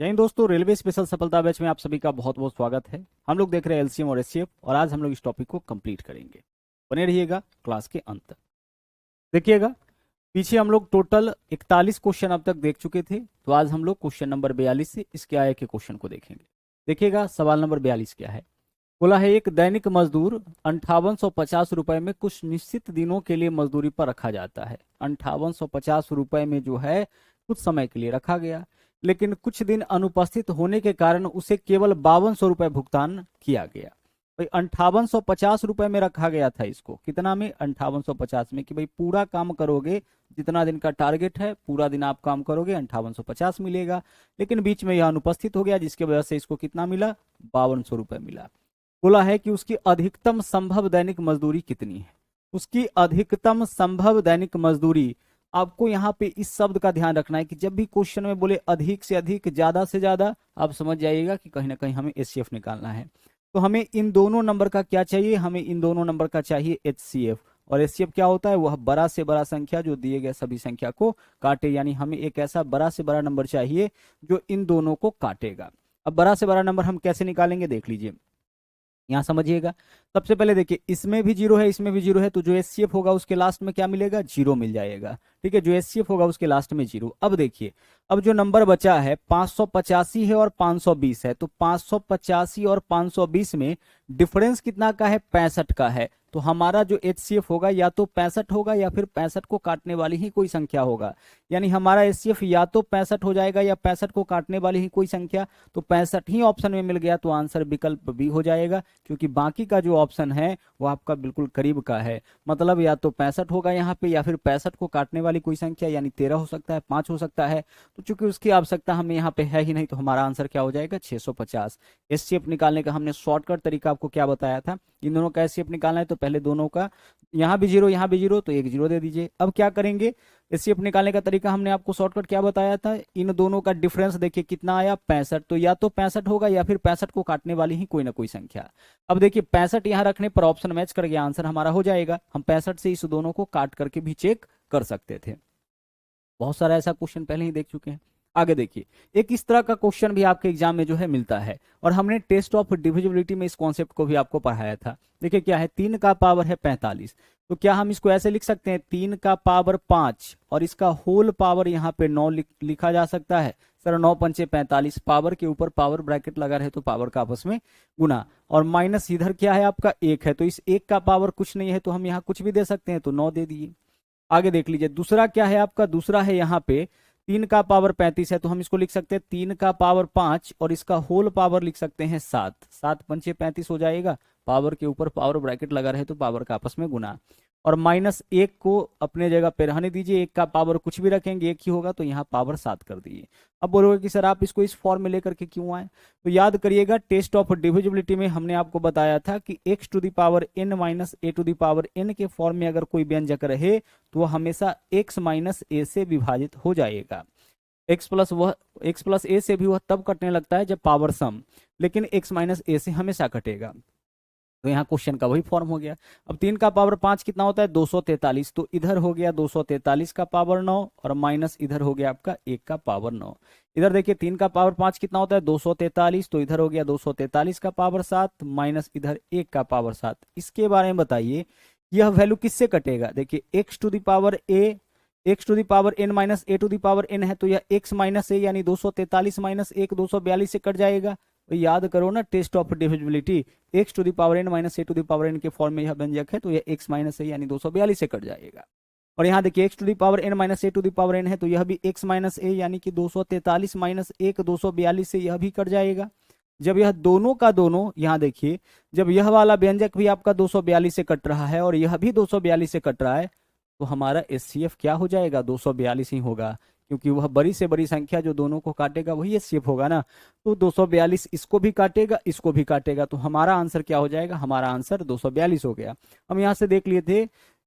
जय हिंद दोस्तों, railway special सफलता बैच में आप सभी का बहुत बहुत स्वागत है। हम लोग देख रहे हैं एलसीएम और एचसीएफ और आज हम लोग इस टॉपिक को कंप्लीट करेंगे। बने रहिएगा क्लास के अंत तक। देखिएगा, पीछे हम लोग टोटल 41 क्वेश्चन अब तक देख चुके थे, तो आज हम लोग क्वेश्चन नंबर 42 से इसके आगे के क्वेश्चन को देखेंगे। देखिएगा, सवाल नंबर 42 क्या है। बोला है, एक दैनिक मजदूर 5850 रुपए में कुछ निश्चित दिनों के लिए मजदूरी पर रखा जाता है। 5850 रुपए में जो है कुछ समय के लिए रखा गया, लेकिन कुछ दिन अनुपस्थित होने के कारण उसे केवल 5200 रुपए भुगतान किया गया। भाई 5850 रुपए में रखा गया था इसको, कितना में? 5850 में, कि भाई पूरा काम करोगे, जितना दिन का टारगेट है पूरा दिन आप काम करोगे 5850 मिलेगा, लेकिन बीच में यह अनुपस्थित हो गया जिसकी वजह से इसको कितना मिला? 5200 रुपए मिला। बोला है कि उसकी अधिकतम संभव दैनिक मजदूरी कितनी है। उसकी अधिकतम संभव दैनिक मजदूरी, आपको यहाँ पे इस शब्द का ध्यान रखना है कि जब भी क्वेश्चन में बोले अधिक से अधिक, ज्यादा से ज्यादा, आप समझ जाइएगा कि कहीं ना कहीं हमें एचसीएफ निकालना है। तो हमें इन दोनों नंबर का क्या चाहिए? हमें इन दोनों नंबर का चाहिए एचसीएफ। और एचसीएफ क्या होता है? वह बड़ा से बड़ा संख्या जो दिए गए सभी संख्या को काटे, यानी हमें एक ऐसा बड़ा से बड़ा नंबर चाहिए जो इन दोनों को काटेगा। अब बड़ा से बड़ा नंबर हम कैसे निकालेंगे देख लीजिए, यहां समझिएगा। सबसे पहले देखिए, इसमें भी जीरो है, इसमें भी जीरो है, तो जो एचसीएफ होगा उसके लास्ट में क्या मिलेगा? जीरो मिल जाएगा। ठीक है, जो एचसीएफ होगा उसके लास्ट में जीरो। अब देखिए, अब जो नंबर बचा है 585 है और 520 है, तो 585 और 520 में डिफरेंस कितना का है? 65 का है। तो हमारा जो एचसीएफ होगा या तो 65 होगा या फिर 65 को काटने वाली ही कोई संख्या होगा, यानी हमारा एचसीएफ या तो 65 हो जाएगा या 65 को काटने वाली ही कोई संख्या। तो 65 ही ऑप्शन में मिल गया, तो आंसर विकल्प बी हो जाएगा, क्योंकि बाकी का जो ऑप्शन है वो आपका बिल्कुल करीब का है। मतलब या तो 65 होगा यहाँ पे या फिर 65 को काटने वाली कोई संख्या, यानी 13 हो सकता है, 5 हो सकता है। तो चूंकि उसकी आवश्यकता हमें यहाँ पे है ही नहीं, तो हमारा आंसर क्या हो जाएगा? 650। एचसीएफ निकालने का हमने शॉर्टकट तरीका आपको क्या बताया था? इन दोनों का एचसीएफ निकालना है तो पहले दोनों का, यहाँ भी जीरो यहाँ भी जीरो, तो एक जीरो दे दीजिए। अब क्या करेंगे? एचसीएफ निकालने का तरीका हमने आपको शॉर्टकट क्या बताया था? इन दोनों का डिफरेंस देखिए कितना आया? 65। तो या तो 65 होगा या फिर 65 को काटने वाली ही कोई ना कोई संख्या। अब देखिए 65 यहाँ रखने पर ऑप्शन मैच कर गया, आंसर हमारा हो जाएगा। हम 65 से इस दोनों को काट करके भी चेक कर सकते थे। बहुत सारा ऐसा क्वेश्चन पहले ही देख चुके हैं। आगे देखिए, एक इस तरह का क्वेश्चन भी आपके एग्जाम में जो है मिलता है, और हमने टेस्ट ऑफ डिविजिबिलिटी में इस कॉन्सेप्ट को भी आपको पढ़ाया था। देखिए क्या है, 3 का पावर है 45, तो क्या हम इसको ऐसे लिख सकते हैं 3 का पावर 5 और इसका होल पावर यहाँ पे 9 लिखा जा सकता है? सर 9 पंचे 45, पावर के ऊपर पावर ब्रैकेट लगा रहे तो पावर का आपस में गुना, और माइनस इधर क्या है आपका 1 है, तो इस 1 का पावर कुछ नहीं है, तो हम यहाँ कुछ भी दे सकते हैं, तो 9 दे दिए। आगे देख लीजिए, दूसरा क्या है आपका? दूसरा है यहाँ पे 3 का पावर 35 है, तो हम इसको लिख सकते हैं 3 का पावर 5 और इसका होल पावर लिख सकते हैं 7। 7 पंचे 35 हो जाएगा, पावर के ऊपर पावर ब्रैकेट लगा रहे तो पावर का आपस में गुना, और माइनस 1 को अपने जगह पे रहने दीजिए, 1 का पावर कुछ भी रखेंगे 1 ही होगा, तो यहाँ पावर 7 कर दीजिए। अब बोलोगे कि सर आप इसको इस फॉर्म में लेकर के क्यों आए? तो याद करिएगा, टेस्ट ऑफ डिविजिबिलिटी में हमने आपको बताया था कि x to the power n minus a to the power n के फॉर्म में अगर कोई व्यंजक रहे तो वह हमेशा x माइनस a से विभाजित हो जाएगा। x प्लस a से भी वह तब कटने लगता है जब पावर सम, लेकिन x माइनस a से हमेशा कटेगा। तो यहाँ क्वेश्चन का वही फॉर्म हो गया। अब 3 का पावर 5 कितना होता है? 243, तो इधर हो गया 243 का पावर 9 और माइनस इधर हो गया आपका 1 का पावर 9। इधर देखिए 3 का पावर 5 कितना होता है? 243, तो इधर हो गया 243 का पावर 7 माइनस इधर 1 का पावर 7। इसके बारे में बताइए, यह वैल्यू किससे कटेगा? देखिए x to the power a, x to the power n minus a to the power n है, तो यह x माइनस a यानी 243 माइनस 1 242 से कट जाएगा। तो याद करो ना, test of divisibility, x to the power n minus a to the power n के फॉर्म में यह व्यंजक है, तो यह x माइनस a यानी 242 से कट जाएगा। और यहाँ देखिए x to the power n minus a to the power n है, तो यह भी x माइनस a यानी कि 243 माइनस 1 242 से यह भी कट जाएगा। जब यह दोनों का दोनों, यहाँ देखिए, जब यह वाला व्यंजक भी आपका 242 से कट रहा है और यह भी 242 से कट रहा है, तो हमारा एचसीएफ क्या हो जाएगा? 242 ही होगा, क्योंकि वह बड़ी से बड़ी संख्या जो दोनों को काटेगा वही एचसीएफ होगा ना। तो 242 इसको भी काटेगा इसको भी काटेगा, तो हमारा आंसर क्या हो जाएगा? हमारा आंसर 242 हो गया। हम यहाँ से देख लिए थे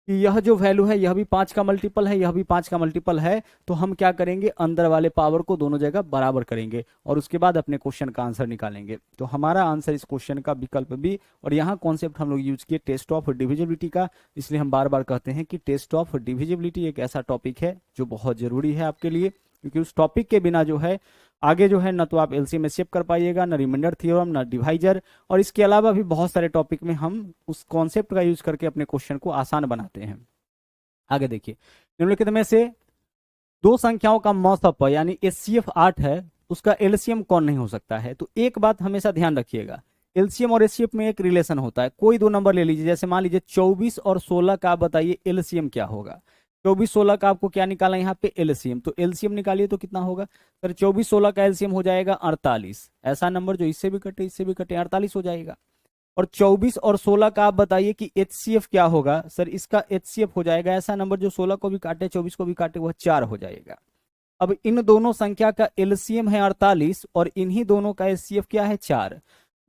कि यह जो वैल्यू है यह भी 5 का मल्टीपल है, यह भी 5 का मल्टीपल है, तो हम क्या करेंगे? अंदर वाले पावर को दोनों जगह बराबर करेंगे और उसके बाद अपने क्वेश्चन का आंसर निकालेंगे। तो हमारा आंसर इस क्वेश्चन का विकल्प बी। और यहाँ कॉन्सेप्ट हम लोग यूज किए टेस्ट ऑफ डिविजिबिलिटी का, इसलिए हम बार बार कहते हैं कि टेस्ट ऑफ डिविजिबिलिटी एक ऐसा टॉपिक है जो बहुत जरूरी है आपके लिए, क्योंकि उस टॉपिक के बिना जो है आगे जो है ना तो आप एलसीएम एचसीएफ कर पाइएगा, ना रिमाइंडर थ्योरम, ना डिवाइजर, और इसके अलावा भी बहुत सारे टॉपिक में हम उस कॉन्सेप्ट का यूज करके अपने क्वेश्चन को आसान बनाते हैं। आगे देखिए, निम्नलिखित में से दो संख्याओं का मौसप यानी एचसीएफ 8 है, उसका एलसीएम कौन नहीं हो सकता है? तो एक बात हमेशा ध्यान रखिएगा, एलसीएम और एचसीएफ में एक रिलेशन होता है। कोई दो नंबर ले लीजिए, जैसे मान लीजिए 24 और 16 का, आप बताइए एलसीएम क्या होगा? 24-16 का आपको क्या निकालना है यहाँ पे? एलसीएम। तो एलसीएम निकालिए तो कितना होगा सर? 24-16 का एलसीएम हो जाएगा 48। ऐसा नंबर जो इससे भी कटे इससे भी कटे 48 हो जाएगा। और 24 और 16 का आप बताइए कि एचसीएफ क्या होगा सर? इसका एचसीएफ हो जाएगा ऐसा नंबर जो 16 को भी काटे 24 को भी काटे, वह 4 हो जाएगा। अब इन दोनों संख्या का एलसीएम है 48 और इन्हीं दोनों का एचसीएफ क्या है? 4।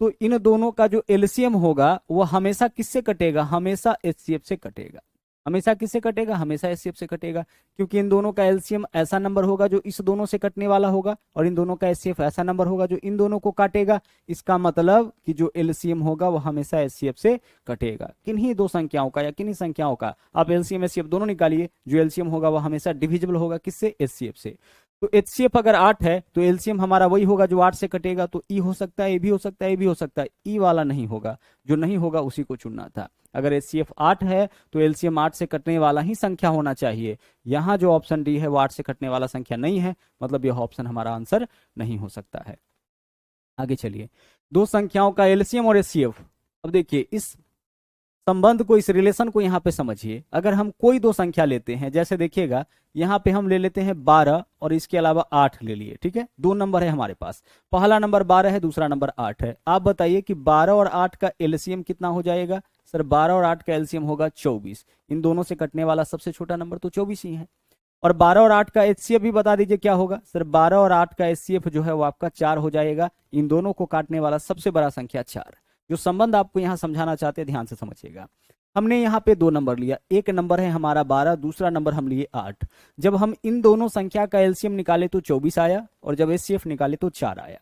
तो इन दोनों का जो एलसीएम होगा वह हमेशा किससे कटेगा? हमेशा एचसीएफ से कटेगा। हमेशा किससे कटेगा? हमेशा एचसीएफ से कटेगा, क्योंकि इन दोनों का एलसीएम ऐसा नंबर होगा जो इस दोनों से कटने वाला होगा, और इन दोनों का एचसीएफ ऐसा नंबर होगा जो इन दोनों को काटेगा। इसका मतलब कि जो एलसीएम होगा वह हमेशा एचसीएफ से कटेगा। किन्हीं दो संख्याओं का या किन्हीं संख्याओं का आप एलसीएम एचसीएफ दोनों निकालिए, जो एलसीएम होगा वह हमेशा डिविजिबल होगा किससे? एचसीएफ से। तो एचसीएफ अगर 8 है तो एलसीएम हमारा वही होगा जो 8 से कटेगा। तो ई हो सकता है, ए भी हो सकता है, ए भी हो सकता है, ई वाला नहीं होगा। जो नहीं होगा उसी को चुनना था। अगर एचसीएफ 8 है तो एलसीएम 8 से कटने वाला ही संख्या होना चाहिए। यहाँ जो ऑप्शन डी है वो 8 से कटने वाला संख्या नहीं है, मतलब यह ऑप्शन हमारा आंसर नहीं हो सकता है। आगे चलिए, दो संख्याओं का एलसीएम और एचसीएफ। अब देखिए इस संबंध को, इस रिलेशन को यहाँ पे समझिए। अगर हम कोई दो संख्या लेते हैं, जैसे देखिएगा यहाँ पे हम ले लेते हैं 12 और इसके अलावा 8 ले लिए, ठीक है? दो नंबर है हमारे पास, पहला नंबर 12 है, दूसरा नंबर 8 है। आप बताइए कि 12 और 8 का एलसीएम कितना हो जाएगा सर? 12 और 8 का एलसीएम होगा 24। इन दोनों से कटने वाला सबसे छोटा नंबर तो 24 ही है। और 12 और 8 का एचसीएफ भी बता दीजिए क्या होगा सर? 12 और 8 का एचसीएफ जो है वो आपका 4 हो जाएगा। इन दोनों को काटने वाला सबसे बड़ा संख्या 4। जो संबंध आपको यहाँ समझाना चाहते हैं ध्यान से समझिएगा। हमने यहाँ पे दो नंबर लिया, एक नंबर है हमारा 12, दूसरा नंबर हम लिए 8। जब हम इन दोनों संख्या का एलसीएम निकाले तो 24 आया, और जब एचसीएफ निकाले तो 4 आया।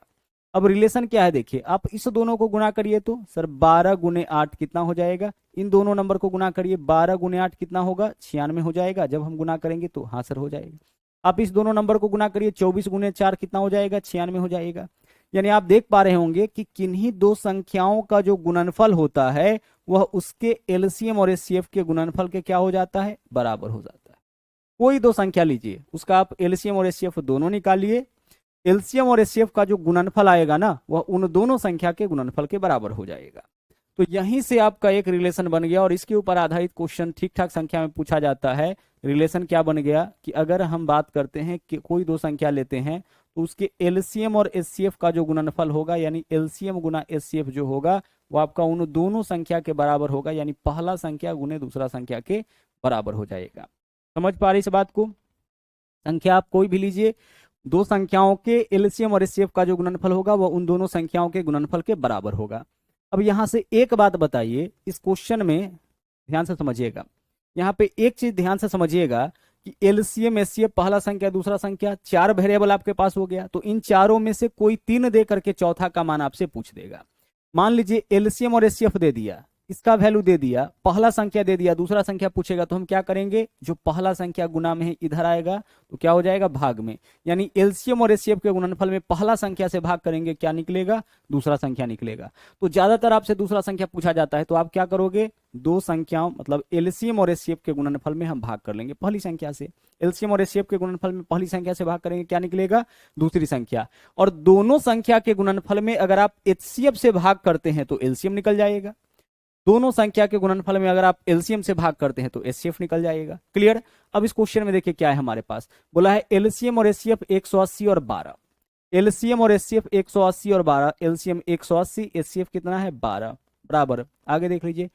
अब रिलेशन क्या है देखिए, आप इस दोनों को गुना करिए तो सर 12 गुने 8 कितना हो जाएगा? इन दोनों नंबर को गुना करिए, 12 गुने 8 कितना होगा? 96 हो जाएगा। जब हम गुना करेंगे तो हाँ सर हो जाएगा। आप इस दोनों नंबर को गुना करिए, 24 गुने 4 कितना हो जाएगा? 96 हो जाएगा। यानी आप देख पा रहे होंगे कि किन्हीं दो संख्याओं का जो गुणनफल होता है वह उसके एलसीएम और एचसीएफ के गुणनफल के क्या हो जाता है? बराबर हो जाता है। कोई दो संख्या लीजिए, उसका आप एलसीएम और एचसीएफ दोनों निकालिए, एलसीएम और एचसीएफ का जो गुणनफल आएगा ना वह उन दोनों संख्या के गुणनफल के बराबर हो जाएगा। तो यहीं से आपका एक रिलेशन बन गया, और इसके ऊपर आधारित क्वेश्चन ठीक ठाक संख्या में पूछा जाता है। रिलेशन क्या बन गया कि अगर हम बात करते हैं कि कोई दो संख्या लेते हैं तो उसके एलसीएम और एचसीएफ का जो गुणनफल होगा, यानी एलसीएम गुना एचसीएफ जो होगा वो आपका उन दोनों संख्या के बराबर होगा, यानी पहला संख्या गुने दूसरा संख्या के बराबर हो जाएगा। समझ पा रही इस बात को? संख्या आप कोई भी लीजिए, दो संख्याओं के एलसीएम और एचसीएफ का जो गुणनफल होगा वह उन दोनों संख्याओं के गुणनफल के बराबर होगा। अब यहां से एक बात बताइए, इस क्वेश्चन में ध्यान से समझिएगा, यहाँ पे एक चीज ध्यान से समझिएगा कि एलसीएम एचसीएफ पहला संख्या दूसरा संख्या, 4 वेरिएबल आपके पास हो गया। तो इन चारों में से कोई 3 दे करके चौथा का मान आपसे पूछ देगा। मान लीजिए एलसीएम और एचसीएफ दे दिया, इसका वैल्यू दे दिया, पहला संख्या दे दिया, दूसरा संख्या पूछेगा तो हम क्या करेंगे? जो पहला संख्या गुना में है इधर आएगा तो क्या हो जाएगा? भाग में। यानी एलसीएम और एचसीएफ के गुणनफल में पहला संख्या से भाग करेंगे, क्या निकलेगा? दूसरा संख्या निकलेगा। तो ज्यादातर आपसे दूसरा संख्या पूछा जाता है तो आप क्या करोगे? दो संख्याओं मतलब एलसीएम और एचसीएफ के गुणनफल में हम भाग कर लेंगे पहली संख्या से। एलसीएम और एचसीएफ के गुणनफल में पहली संख्या से भाग करेंगे, क्या निकलेगा? दूसरी संख्या। और दोनों संख्या के गुणनफल में अगर आप एचसीएफ से भाग करते हैं तो एलसीएम निकल जाएगा। दोनों संख्या के गुणनफल में अगर आप एलसीएम से भाग करते हैं तो एचसीएफ निकल जाएगा। क्लियर? अब इस क्वेश्चन में देखिए क्या है हमारे पास, बोला है एलसीएम और एचसीएफ 180 और 12। एलसीएम और एचसीएफ 180 और 12, एलसीएम 180, एचसीएफ कितना है? 12 बराबर। आगे देख लीजिए,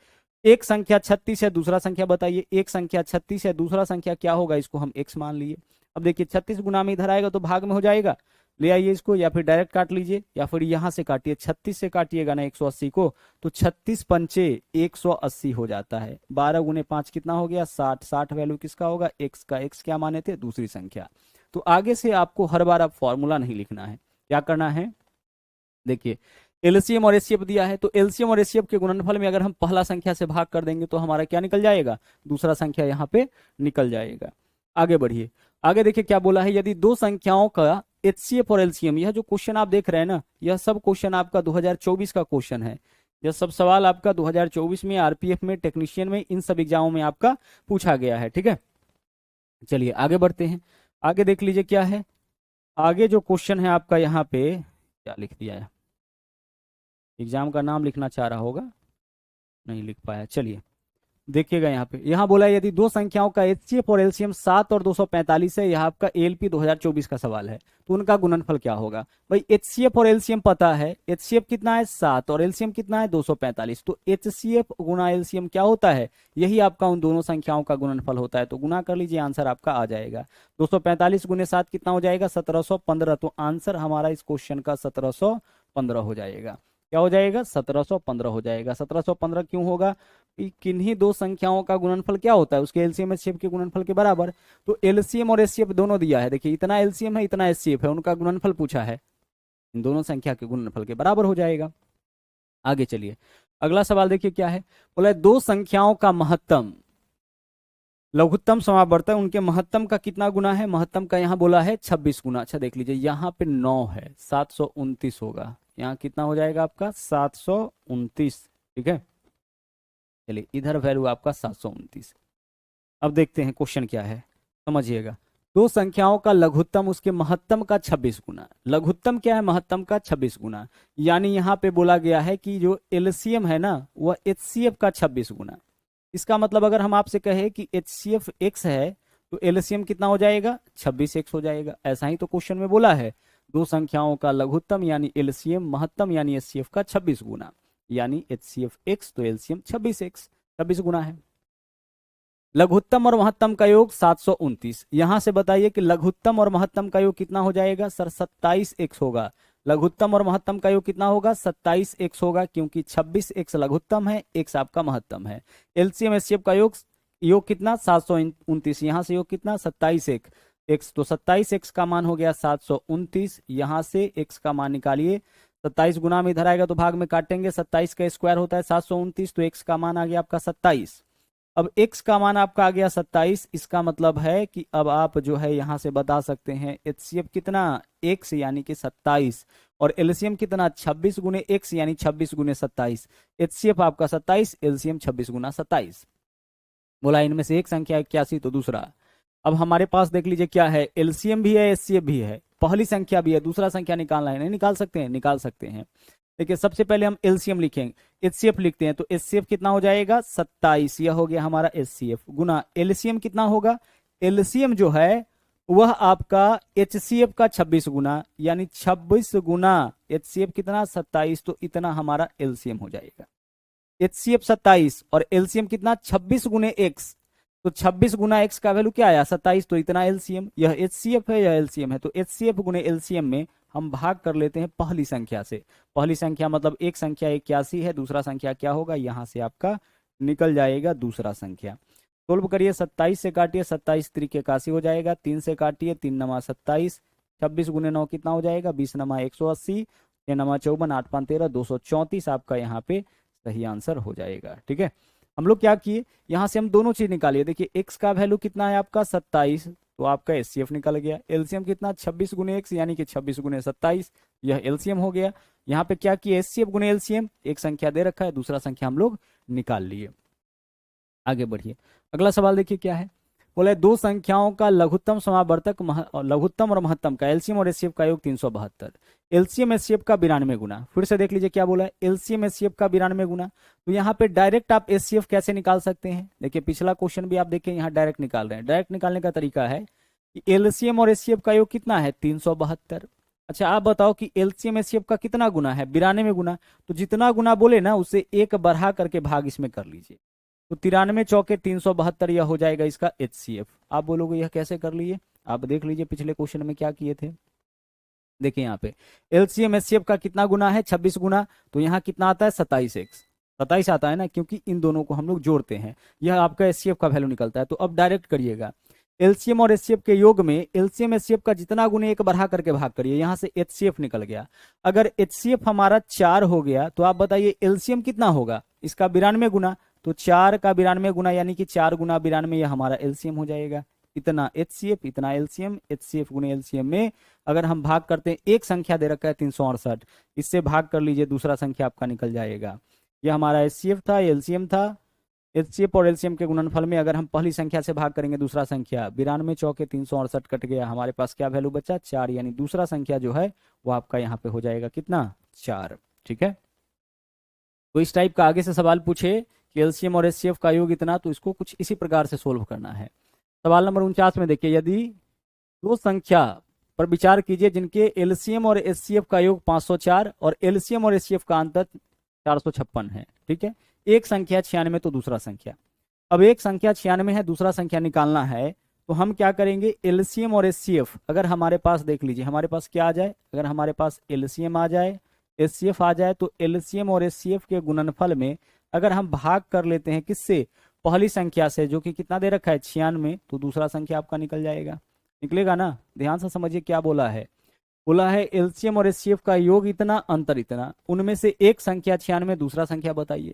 एक संख्या 36 है, दूसरा संख्या बताइए। एक संख्या 36 है, दूसरा संख्या क्या होगा? इसको हम x मान लिए। अब देखिए 36 गुना में इधर आएगा तो भाग में हो जाएगा, ले आइए इसको, या फिर डायरेक्ट काट लीजिए या फिर यहां से काटिए। 36 से काटिएगा ना 180 को तो 36 पंचे 180 हो जाता है। 12 गुने 5 कितना हो गया? 60। 60 वैल्यू किसका होगा? x का। x क्या माने थे? दूसरी संख्या। तो आगे से आपको हर बार अब फॉर्मूला नहीं लिखना है, क्या करना है देखिए, एलसीएम और एचसीएफ दिया है तो एलसीएम और एचसीएफ के गुणनफल में अगर हम पहला संख्या से भाग कर देंगे तो हमारा क्या निकल जाएगा? दूसरा संख्या यहाँ पे निकल जाएगा। आगे बढ़िए, आगे देखिए क्या बोला है, यदि दो संख्याओं का एचसीएफ और एलसीएम, यह जो क्वेश्चन आप देख रहे हैं ना, यह सब क्वेश्चन आपका 2024 का क्वेश्चन है। यह सब सवाल आपका 2024 में आरपीएफ में, टेक्नीशियन में, इन सब एग्जामों में आपका पूछा गया है। ठीक है, चलिए आगे बढ़ते हैं। आगे देख लीजिए क्या है। आगे जो क्वेश्चन है आपका यहाँ पे क्या लिख दिया है, एग्जाम का नाम लिखना चाह रहा होगा, नहीं लिख पाया। चलिए देखिएगा यहाँ पे, यहाँ बोला है यदि दो संख्याओं का एचसीएफ और एलसीएम 7 और 245 है, यह आपका एएलपी 2024 का सवाल है, तो उनका गुणनफल क्या होगा। भाई एचसीएफ और एलसीएम पता है, एचसीएफ कितना है 7 और एलसीएम कितना है 245, तो एचसीएफ गुना एलसीएम क्या होता है, यही आपका उन दोनों संख्याओं का गुणनफल होता है। तो गुना कर लीजिए, आंसर आपका आ जाएगा 245 गुने 7 कितना हो जाएगा 1715। तो आंसर हमारा इस क्वेश्चन का 1715 हो जाएगा। क्या हो जाएगा 1715 हो जाएगा। 1715 क्यों होगा, किन्हीं दो संख्याओं का गुणनफल क्या होता है, उसके एलसीएम एचसीएफ के गुणनफल के बराबर। तो एलसीएम और एचसीएफ दोनों दिया है, देखिए इतना एलसीएम है इतना एचसीएफ है, उनका गुणनफल पूछा है, इन दोनों संख्या के गुणनफल के बराबर हो जाएगा। आगे चलिए अगला सवाल देखिए क्या है, बोला है दो संख्याओं का महत्तम लघुत्तम समावर्तक उनके महत्तम का कितना गुना है। महत्तम का यहाँ बोला है 26 गुना। अच्छा देख लीजिए, यहाँ पे 9 है, 729 होगा, यहाँ कितना हो जाएगा आपका 729। ठीक है, चलिए इधर वैल्यू आपका 729। अब देखते हैं क्वेश्चन क्या है, समझिएगा। दो संख्याओं का लघुत्तम उसके महत्तम का 26 गुना। लघुत्तम क्या है, महत्तम का 26 गुना, यानी यहाँ पे बोला गया है कि जो एलसीएम है ना वह एचसीएफ का 26 गुना। इसका मतलब अगर हम आपसे कहें कि एचसीएफ x है तो एलसीएम कितना हो जाएगा 26x हो जाएगा। ऐसा ही तो क्वेश्चन में बोला है, दो संख्याओं का लघुत्तम यानी एलसीएम, महत्तम यानी एचसीएफ का 26 गुना, यानी एचसीएफ x तो एलसीएम 26x, 26 गुना है। लघुत्तम और महत्तम का योग 729। यहां से बताइए कि लघुत्तम और महत्तम का योग कितना हो जाएगा सर 27x होगा। लघुत्तम और महत्तम का योग कितना होगा 27x होगा, क्योंकि 26x लघुत्तम है, x आपका महत्तम है। एलसीएम एचसीएफ का योग कितना 729, यहाँ से योग कितना 27x, तो 27x का मान हो गया 729। यहाँ से x का मान निकालिए, 27 गुना में इधर आएगा तो भाग में काटेंगे, 27 का स्क्वायर होता है 729, तो x का मान आ गया आपका 27। अब x का मान आपका आ गया 27, इसका मतलब है कि अब आप जो है यहां से बता सकते हैं एचसीएफ कितना x यानी कि 27 और एलसीएम कितना 26 गुने x यानी 26 गुने 27। एचसीएफ आपका 27, एलसीएम 26 गुना 27। बोला इनमें से एक संख्या 81 तो दूसरा। अब हमारे पास देख लीजिए क्या है, एलसीएम भी है एचसीएफ भी है, पहली संख्या भी है, दूसरा संख्या निकालना है, नहीं निकाल सकते हैं, निकाल सकते हैं। देखिए सबसे पहले हम एलसीएम लिखेंगे, एचसीएफ लिखते हैं, तो एचसीएफ कितना हो जाएगा 27, यह हो गया हमारा एचसीएफ, गुना एलसीएम कितना होगा, एलसीएम जो है वह आपका एचसीएफ का 26 गुना, यानी 26 गुना एचसीएफ कितना 27, तो इतना हमारा एलसीएम हो जाएगा। एचसीएफ 27 और एलसीएम कितना 26 गुने एक्स, तो 26 गुना एक्स का वैल्यू क्या आया 27, तो इतना एलसीएम। यह एचसीएफ है यह एलसीएम है, तो एचसीएफ गुने एलसीएम में हम भाग कर लेते हैं पहली संख्या से। पहली संख्या मतलब एक संख्या 81 है, दूसरा संख्या क्या होगा, यहां से आपका निकल जाएगा दूसरा संख्या। सोल्व करिए, 27 से काटिए, 27 त्रिक 81 हो जाएगा, 3 से काटिए, 3 नमा 27, 26 गुने 9 कितना हो जाएगा 20 नमा 180, 6 नमा 54, 8 5 13, 234 आपका यहाँ पे सही आंसर हो जाएगा। ठीक है, हम लोग क्या किए, यहां से हम दोनों चीज निकालिए। देखिए x का वैल्यू कितना है आपका 27, तो आपका एचसीएफ निकल गया। एलसीएम कितना 26 गुने एक्स यानी कि 26 गुने 27, यह एलसीएम हो गया। यहाँ पे क्या किया एचसीएफ गुने एलसीएम, एक संख्या दे रखा है, दूसरा संख्या हम लोग निकाल लिए। आगे बढ़िए, अगला सवाल देखिए क्या है, बोले दो संख्याओं का लघुत्तम समावर्तक लघुत्तम और महत्तम का एलसीएम और एचसीएफ का योग 372, एलसीएम एचसीएफ का 92 गुना। फिर से देख लीजिए क्या बोला है, एलसीएम एचसीएफ का 92 गुना। तो यहाँ पे डायरेक्ट आप एचसीएफ कैसे निकाल सकते हैं, देखिए पिछला क्वेश्चन भी आप देखें यहाँ डायरेक्ट निकाल रहे हैं। डायरेक्ट निकालने का तरीका है कि एलसीएम और एचसीएफ का योग कितना है 372। अच्छा आप बताओ कि एलसीएम एचसीएफ का कितना गुना है 92 गुना, तो जितना गुना बोले ना उसे एक बढ़ा करके भाग इसमें कर लीजिए, तो 93 चौके 372 यह हो जाएगा इसका एचसीएफ। आप बोलोगे यह कैसे कर लिए, आप देख लीजिए पिछले क्वेश्चन में क्या किए थे। देखिए यहाँ पे एलसीएम एचसीएफ का कितना गुना है 26 गुना, तो यहाँ कितना आता है 27x, 27 आता है ना, क्योंकि इन दोनों को हम लोग जोड़ते हैं, यह आपका एचसीएफ का वैल्यू निकलता है। तो अब डायरेक्ट करिएगा, एलसीएम और एचसीएफ के योग में एलसीएम एचसीएफ का जितना गुने एक बढ़ा करके भाग करिए, यहाँ से एचसीएफ निकल गया। अगर एचसीएफ हमारा 4 हो गया तो आप बताइए एलसीएम कितना होगा, इसका 92 गुना, तो 4 का 92 गुना यानी कि 4 गुना 92 यह हमारा एलसीएम हो जाएगा। इतना HCF, इतना LCM, HCF गुने LCM में अगर हम भाग करते हैं, एक संख्या दे रखा है 368, इससे भाग कर लीजिए, दूसरा संख्या आपका निकल जाएगा। ये हमारा HCF था, LCM था। HCF और LCM के गुणनफल में अगर हम पहली संख्या से भाग करेंगे दूसरा संख्या, 92 चौके 368 कट गया, हमारे पास क्या वैल्यू बचा, 4, यानी दूसरा संख्या जो है वो आपका यहाँ पे हो जाएगा कितना, 4। ठीक है, तो इस टाइप का आगे से सवाल पूछे कि LCM और HCF का योग इतना, तो इसको कुछ इसी प्रकार से सोल्व करना है। सवाल नंबर 49 में देखिए, यदि दो संख्या पर विचार कीजिए जिनके LCM और HCF का योग 504 और LCM और HCF का अंतर 456 है। ठीक है, एक संख्या 96 तो दूसरा संख्या, अब एक संख्या 96 है, दूसरा संख्या निकालना है, तो हम क्या करेंगे, LCM और HCF अगर हमारे पास, देख लीजिए हमारे पास क्या आ जाए, अगर हमारे पास LCM आ जाए, HCF आ जाए, तो LCM और HCF के गुणनफल में अगर हम भाग कर लेते हैं किससे, पहली संख्या से, जो कि कितना दे रखा है 96, तो दूसरा संख्या आपका निकल जाएगा, निकलेगा ना। ध्यान से समझिए क्या बोला है, बोला है LCM और HCF का योग इतना, अंतर इतना, उनमें से एक संख्या 96, दूसरा संख्या बताइए।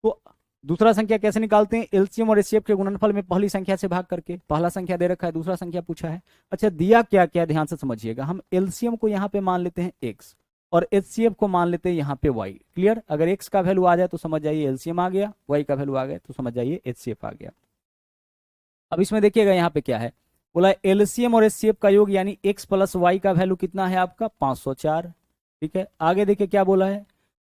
तो दूसरा संख्या कैसे निकालते हैं, LCM और HCF के गुणनफल में पहली संख्या से भाग करके, पहला संख्या दे रखा है, दूसरा संख्या पूछा है। अच्छा, दिया क्या क्या, ध्यान से समझिएगा, हम LCM को यहाँ पे मान लेते हैं x और HCF को मान लेते हैं यहाँ पे y। क्लियर, अगर x का वैल्यू आ जाए तो समझ जाइए LCM आ गया, y का वैल्यू आ गया तो समझ जाइए HCF आ गया। अब इसमें देखिएगा यहाँ पे क्या है, बोला LCM और HCF का योग यानी x प्लस y का वैल्यू कितना है आपका, 504। ठीक है, आगे देखिए क्या बोला है,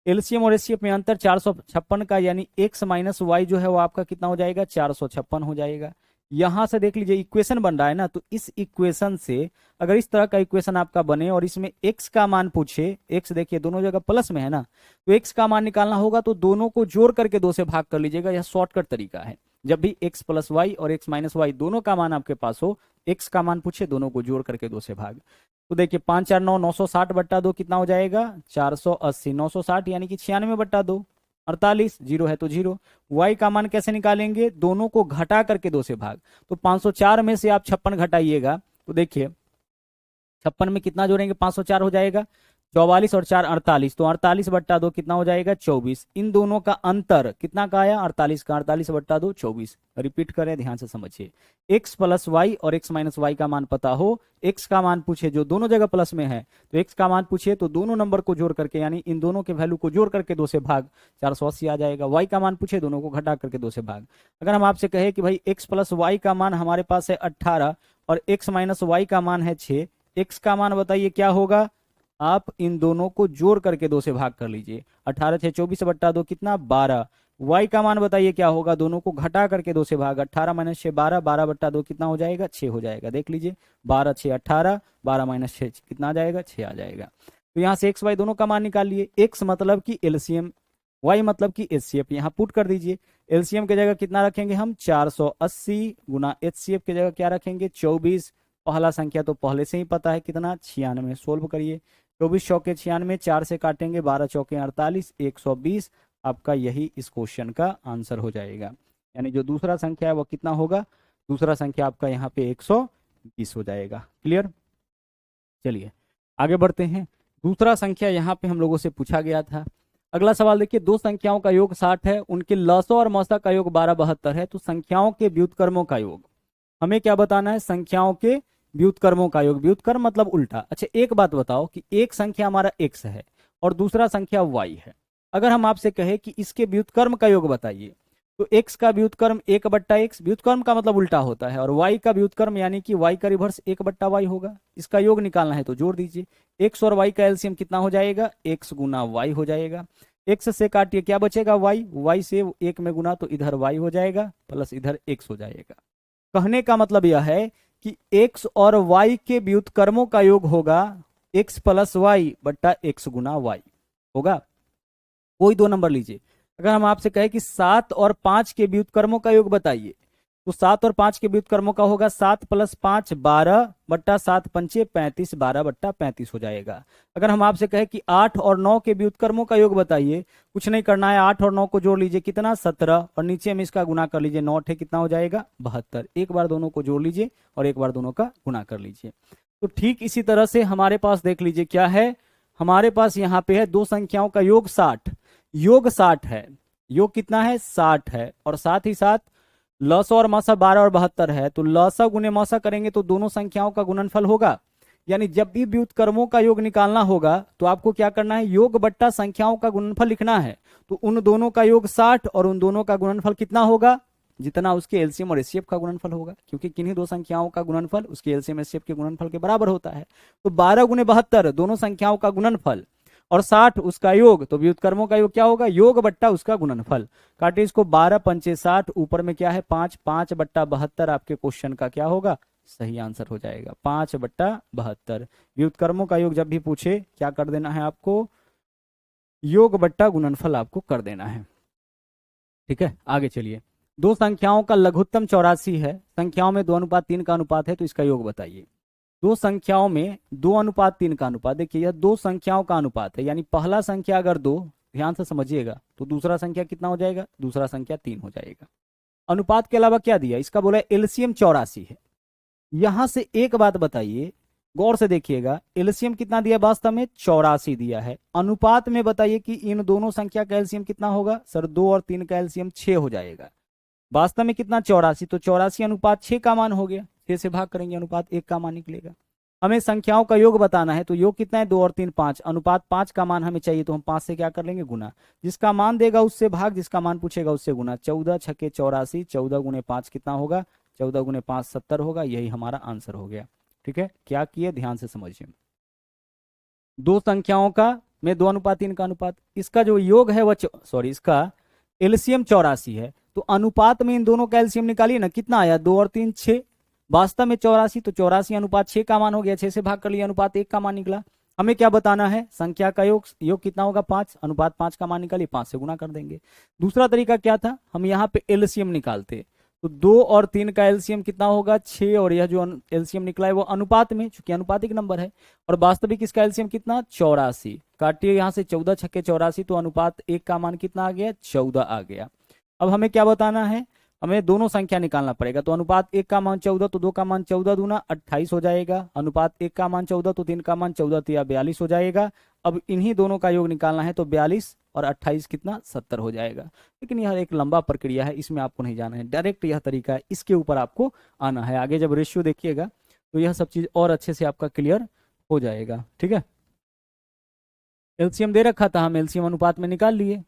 LCM और HCF में अंतर 456 का, यानी x माइनस y जो है वो आपका कितना हो जाएगा, 456 हो जाएगा। यहां से देख लीजिए इक्वेशन बन रहा है ना, तो इस इक्वेशन से अगर इस तरह का इक्वेशन आपका बने और इसमें x का मान पूछे, x देखिए दोनों जगह प्लस में है ना, तो x का मान निकालना होगा तो दोनों को जोड़ करके 2 से भाग कर लीजिएगा, यह शॉर्टकट तरीका है। जब भी x प्लस वाई और x माइनस वाई दोनों का मान आपके पास हो, x का मान पूछे, दोनों को जोड़ करके 2 से भाग। तो देखिए 5 4 9, 960 बट्टा 2 कितना हो जाएगा, 480, 960 यानी कि 96 बट्टा 2, 48, 0 है तो 0। y का मान कैसे निकालेंगे, दोनों को घटा करके 2 से भाग, तो 504 में से आप 56 घटाइएगा, तो देखिए 56 में कितना जोड़ेंगे, 504 हो जाएगा, 44 और 4 48, तो 48 बट्टा 2 कितना हो जाएगा, 24। इन दोनों का अंतर कितना का आया, 48 का, 48 बट्टा 2 24। रिपीट करें, ध्यान से समझिए, x प्लस वाई और x माइनस वाई का मान पता हो, x का मान पूछे जो दोनों जगह प्लस में है, तो x का मान पूछे तो दोनों नंबर को जोड़ करके, यानी इन दोनों के वैल्यू को जोड़ करके 2 से भाग, 480 आ जाएगा। y का मान पूछे, दोनों को घटा करके 2 से भाग। अगर हम आपसे कहे कि भाई x प्लस वाई का मान हमारे पास है 18 और x माइनस वाई का मान है 6, x का मान बताइए क्या होगा, आप इन दोनों को जोड़ करके 2 से भाग कर लीजिए, 18 6 24 बट्टा 2 कितना, 12। y का मान बताइए क्या होगा, दोनों को घटा करके 2 से भाग, 18 माइनस 6 12, 12 बट्टा 2 कितना हो जाएगा, 6 हो जाएगा। देख लीजिए 12 6 18, 12 माइनस 6 कितना आ जाएगा, 6 आ जाएगा। तो यहाँ से x y दोनों का मान निकाल लिए, x मतलब कि LCM, y मतलब कि HCF, यहाँ पुट कर दीजिए। LCM की जगह कितना रखेंगे हम, 480 गुना HCF की जगह क्या रखेंगे, 24। पहला संख्या तो पहले से ही पता है कितना, 96। सोल्व करिए, 24 चौके 96, 4 से काटेंगे, 12 चौके 48, 120। आपका यही इस क्वेश्चन का आंसर हो जाएगा, यानी जो दूसरा संख्या है वो कितना होगा, दूसरा संख्या आपका यहाँ पे 120 हो जाएगा। क्लियर, चलिए आगे बढ़ते हैं। दूसरा संख्या यहाँ पे हम लोगों से पूछा गया था। अगला सवाल देखिए, दो संख्याओं का योग 60 है, उनके लसों और मसा का योग 1272 है, तो संख्याओं के व्युत्क्रमों का योग हमें क्या बताना है, संख्याओं के व्युत्क्रमों का योग। व्युत्क्रम मतलब उल्टा। अच्छा एक बात बताओ कि एक संख्या हमारा x है और दूसरा संख्या y है, अगर हम आपसे कहे कि इसके व्युत्क्रम का योग बताइए, तो x का व्युत्क्रम 1/x, व्युत्क्रम का मतलब उल्टा होता है, और y का व्युत्क्रम यानी कि y का रिवर्स 1/y होगा। इसका योग निकालना है तो जोड़ दीजिए, x और y का एलसीएम कितना हो जाएगा, x गुना y हो जाएगा। x से काटिए क्या बचेगा, y से 1 में गुना तो इधर y हो जाएगा प्लस इधर x हो जाएगा। कहने का मतलब यह है कि x और y के व्युत्क्रमों का योग होगा x प्लस वाई बट्टा x गुना y होगा। कोई दो नंबर लीजिए, अगर हम आपसे कहें कि 7 और 5 के व्युत्क्रमों का योग बताइए, तो 7 और 5 के व्युत्क्रमों का होगा 7 प्लस 5 12 बट्टा 7 पंचे 35, 12 बट्टा 35 हो जाएगा। अगर हम आपसे कहें कि 8 और 9 के व्युत्क्रमों का योग बताइए, कुछ नहीं करना है, 8 और 9 को जोड़ लीजिए कितना 17, और नीचे में इसका गुना कर लीजिए, 9 है कितना हो जाएगा 72। एक बार दोनों को जोड़ लीजिए और एक बार दोनों का गुना कर लीजिए। तो ठीक इसी तरह से हमारे पास देख लीजिए क्या है, हमारे पास यहाँ पे है दो संख्याओं का योग 60, योग 60 है, योग कितना है 60 है, और साथ ही साथ लसा और मसा 12 और 72 है, तो लसा गुने मसा करेंगे तो दोनों संख्याओं का गुणनफल होगा। यानी जब भी व्युत्क्रमों का योग निकालना होगा तो आपको क्या करना है, योग बट्टा संख्याओं का गुणनफल लिखना है। तो उन दोनों का योग 60 और उन दोनों का गुणनफल कितना होगा, जितना उसके एलसीएम और एचसीएफ का गुणनफल होगा, क्योंकि किन्हीं दो संख्याओं का गुणनफल उसके एलसीएम एचसीएफ के गुणनफल के बराबर होता है। तो 12 गुने 72 दोनों संख्याओं का गुणनफल और 60 उसका योग, तो व्युत्क्रमों का योग क्या होगा, योग बट्टा उसका गुणनफल। काटे इसको, 12 पंचे 60, ऊपर में क्या है 5, 5 बट्टा 72 आपके क्वेश्चन का क्या होगा, सही आंसर हो जाएगा 5 बट्टा 72। व्युत्क्रमों का योग जब भी पूछे क्या कर देना है आपको, योग बट्टा गुणनफल आपको कर देना है। ठीक है, आगे चलिए। दो संख्याओं का लघुत्तम 84 है, संख्याओं में 2:3 का अनुपात है, तो इसका योग बताइए। दो संख्याओं में 2:3 का अनुपात, देखिए यह दो संख्याओं का अनुपात है, यानी पहला संख्या अगर 2, ध्यान से समझिएगा, तो दूसरा संख्या कितना हो जाएगा, दूसरा संख्या 3 हो जाएगा। अनुपात के अलावा क्या दिया, इसका बोला एलसीएम 84 है। यहां से एक बात बताइए, गौर से देखिएगा, एलसीएम कितना दिया, वास्तव में 84 दिया है। अनुपात में बताइए कि इन दोनों संख्या का एलसीएम कितना होगा, सर 2 और 3 का एलसीएम 6 हो जाएगा। वास्तव में कितना 84, तो 84 अनुपात 6 का मान हो गया, 6 से भाग करेंगे अनुपात 1 का मान निकलेगा। हमें संख्याओं का योग बताना है, तो योग कितना है 2 और 3 5, अनुपात 5 का मान हमें चाहिए, तो हम 5 से क्या कर लेंगे गुना, जिसका मान देगा उससे भाग, जिसका मान पूछेगा उससे गुना। 14 छके 84, 14 गुने 5 कितना होगा, 14 गुने 5 70 होगा, यही हमारा आंसर हो गया। ठीक है, क्या किए ध्यान से समझिए। दो संख्याओं का में 2:3 का अनुपात, इसका जो योग है वह इसका एलसीएम 84 है, तो अनुपात में इन दोनों का एलसीएम निकालिए ना, कितना आया 2 और 3 6, वास्तव में 84, तो 84 अनुपात 6 का मान हो गया, 6 से भाग कर लिया, अनुपात 1 का मान निकला। हमें क्या बताना है, संख्या का योग, योग कितना होगा 5, अनुपात 5 का मान निकालिए, 5 से गुना कर देंगे। दूसरा तरीका क्या था, हम यहाँ पे एलसीएम निकालते, तो 2 और 3 का एलसीएम कितना होगा 6, और यह जो एलसीएम निकला है वो अनुपात में, चूंकि अनुपातिक नंबर है, और वास्तविक इसका एलसीएम कितना 84। काटिए यहाँ से, 14 छक्के 84, तो अनुपात 1 का मान कितना आ गया 14 आ गया। अब हमें क्या बताना है, हमें दोनों संख्या निकालना पड़ेगा, तो अनुपात 1 का मान 14, तो 2 का मान 14 दूना 28 हो जाएगा। अनुपात 1 का मान 14, तो 3 का मान 14 तिया 42 हो जाएगा। अब इन्हीं दोनों का योग निकालना है, तो 42 और 28 कितना 70 हो जाएगा। लेकिन यह एक लंबा प्रक्रिया है, इसमें आपको नहीं जाना है, डायरेक्ट यह तरीका है, इसके ऊपर आपको आना है। आगे जब रेशियो देखिएगा तो यह सब चीज और अच्छे से आपका क्लियर हो जाएगा। ठीक है, एलसीएम दे रखा था, हम एलसीएम अनुपात में निकाल लिए।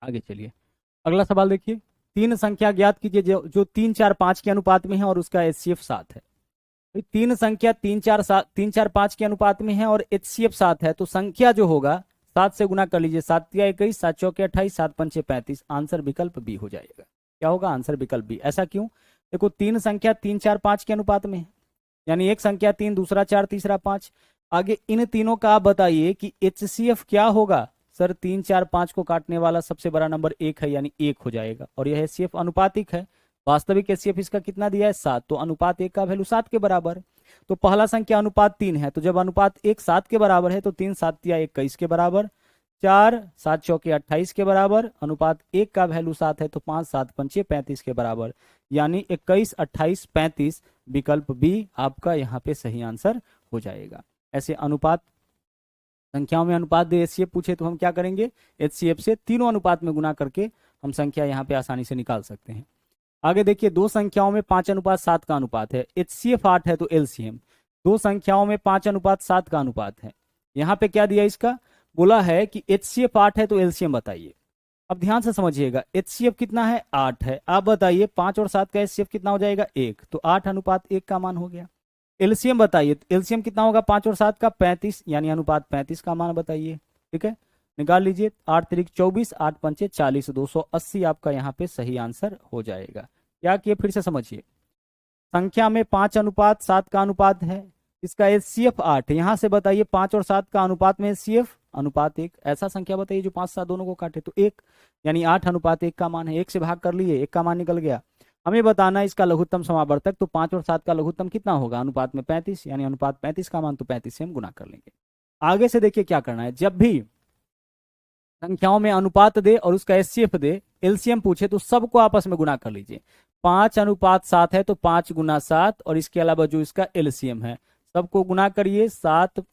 आगे चलिए, अगला सवाल देखिए। तीन संख्या ज्ञात कीजिए जो 3 4 5 के अनुपात में है और उसका एचसीएफ 7 है। तो तीन संख्या 3 4 5 के अनुपात में है और एचसीएफ 7 है, तो संख्या जो होगा 7 से गुना कर लीजिए, 7 तिया 21, 7 चौके 28, 7 पंचे 35, आंसर विकल्प बी हो जाएगा। क्या होगा, आंसर विकल्प बी। ऐसा क्यों, देखो तीन संख्या 3 4 5 के अनुपात में है, यानी एक संख्या 3, दूसरा 4, तीसरा 5। आगे इन तीनों का आप बताइए कि एचसीएफ क्या होगा, सर 3 4 5 को काटने वाला सबसे बड़ा नंबर 1 है, यानी 1 हो जाएगा। और यह एचसीएफ अनुपातिक है, वास्तविक एचसीएफ इसका कितना दिया है 7, तो अनुपात 1 का वैल्यू 7 के बराबर। तो पहला संख्या अनुपात 3 है, तो जब अनुपात 1 7 के बराबर है तो 3 7 तिया 21 के बराबर, 4 7 चौके 28 के बराबर, अनुपात 1 का वैल्यू 7 है, तो 5 7 पंचे 35 के बराबर, यानी 21 28 35, विकल्प बी आपका यहाँ पे सही आंसर हो जाएगा। ऐसे अनुपात, संख्याओं में अनुपात दे एचसीएफ पूछे तो हम क्या करेंगे, एचसीएफ से तीनों अनुपात में गुना करके हम संख्या यहाँ पे आसानी से निकाल सकते हैं। आगे देखिए, दो संख्याओं में 5:7 का अनुपात है, एचसीएफ 8 है, तो एलसीएम। दो संख्याओं में 5:7 का अनुपात है, यहाँ पे क्या दिया, इसका बोला है कि एचसीएफ 8 है तो एलसीएम बताइए। अब ध्यान से समझिएगा, एचसीएफ कितना है 8 है, आप बताइए 5 और 7 का एचसीएफ कितना हो जाएगा 1, तो 8:1 का मान हो गया। एलसीएम बताइए, एलसीएम कितना होगा 5 और 7 का 35, यानी अनुपात 35 का मान बताइए। ठीक है, निकाल लीजिए, 8 3 24, 8 पंचे 40, 280 आपका यहाँ पे सही आंसर हो जाएगा। क्या किए, फिर से समझिए, संख्या में 5:7 का अनुपात है, इसका एचसीएफ 8, यहाँ से बताइए 5 और 7 का अनुपात में एचसीएफ अनुपात 1, ऐसा संख्या बताइए जो 5 7 दोनों को काटे, तो 1, यानी 8:1 का मान है, 1 से भाग कर लिए, 1 का मान निकल गया। हमें बताना है इसका लघुत्तम समावर्तक, तो 5 और 7 का लघुत्तम कितना होगा, अनुपात में 35, यानी अनुपात 35 का मान, तो 35 से हम गुना कर लेंगे। आगे से देखिए क्या करना है, जब भी संख्याओं में अनुपात दे और उसका एचसीएफ दे, एलसीएम पूछे, तो सबको आपस में गुना कर लीजिए। 5:7 है तो 5 गुना 7, और इसके अलावा जो इसका एलसीएम है सबको गुना करिए, 7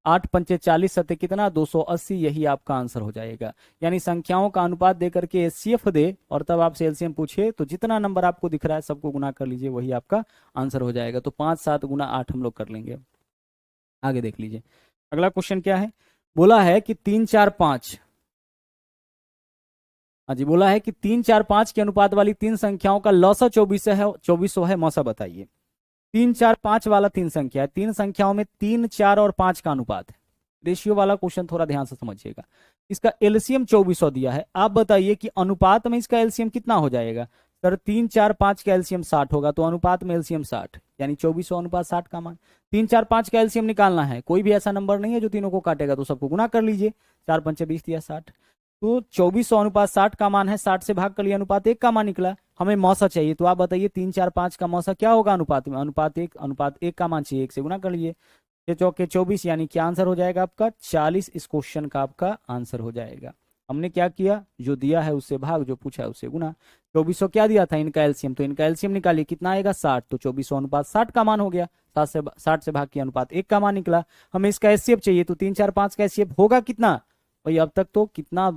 8 पंचे 40 सत्य कितना 280, यही आपका आंसर हो जाएगा। यानी संख्याओं का अनुपात दे करके एचसीएफ दे और तब आपसे एलसीएम पूछे तो जितना नंबर आपको दिख रहा है सबको गुना कर लीजिए, वही आपका आंसर हो जाएगा। तो 5 7 गुना 8 हम लोग कर लेंगे। आगे देख लीजिए अगला क्वेश्चन क्या है। बोला है कि 3 4 5, हाँ जी, बोला है कि 3 4 5 के अनुपात वाली तीन संख्याओं का लौसा 2400 है, मौसा बताइए। 3 4 5 वाला तीन संख्या है, तीन संख्याओं में 3 4 और 5 का अनुपात है। रेशियो वाला क्वेश्चन थोड़ा ध्यान से समझिएगा। इसका एलसीएम 2400 दिया है, आप बताइए कि अनुपात में इसका एलसीएम कितना हो जाएगा। सर 3 4 5 का एलसीएम 60 होगा, तो अनुपात में एलसीएम 60, यानी 2400 अनुपात 60 का मान। 3 4 5 का एलसीएम निकालना है, कोई भी ऐसा नंबर नहीं है जो तीनों को काटेगा, तो सबको गुना कर लीजिए। 4 पंचे 20 दिया 60, तो 2400 अनुपात 60 का मान है, 60 से भाग कर लिया, अनुपात 1 का मान निकला। हमें मौसा चाहिए, तो आप बताइए 3 4 5 का मौसा क्या होगा अनुपात में। अनुपात 1 का मान चाहिए, 1 से गुना कर लीजिए। 6 चौके 24, यानी क्या आंसर हो जाएगा आपका 40। इस क्वेश्चन का आपका आंसर हो जाएगा। हमने क्या किया, जो दिया है उससे भाग, जो पूछा है उससे गुना। 2400 क्या दिया था, इनका एलसीएम, तो इनका एलसीएम निकालिए, कितना आएगा 60, तो 2400 अनुपात 60 का मान हो गया। 60 से भाग किया, अनुपात 1 का मान निकला। हमें इसका एचसीएफ चाहिए, तो 3 4 5 का एचसीएफ होगा कितना भाई। अब तक तो कितना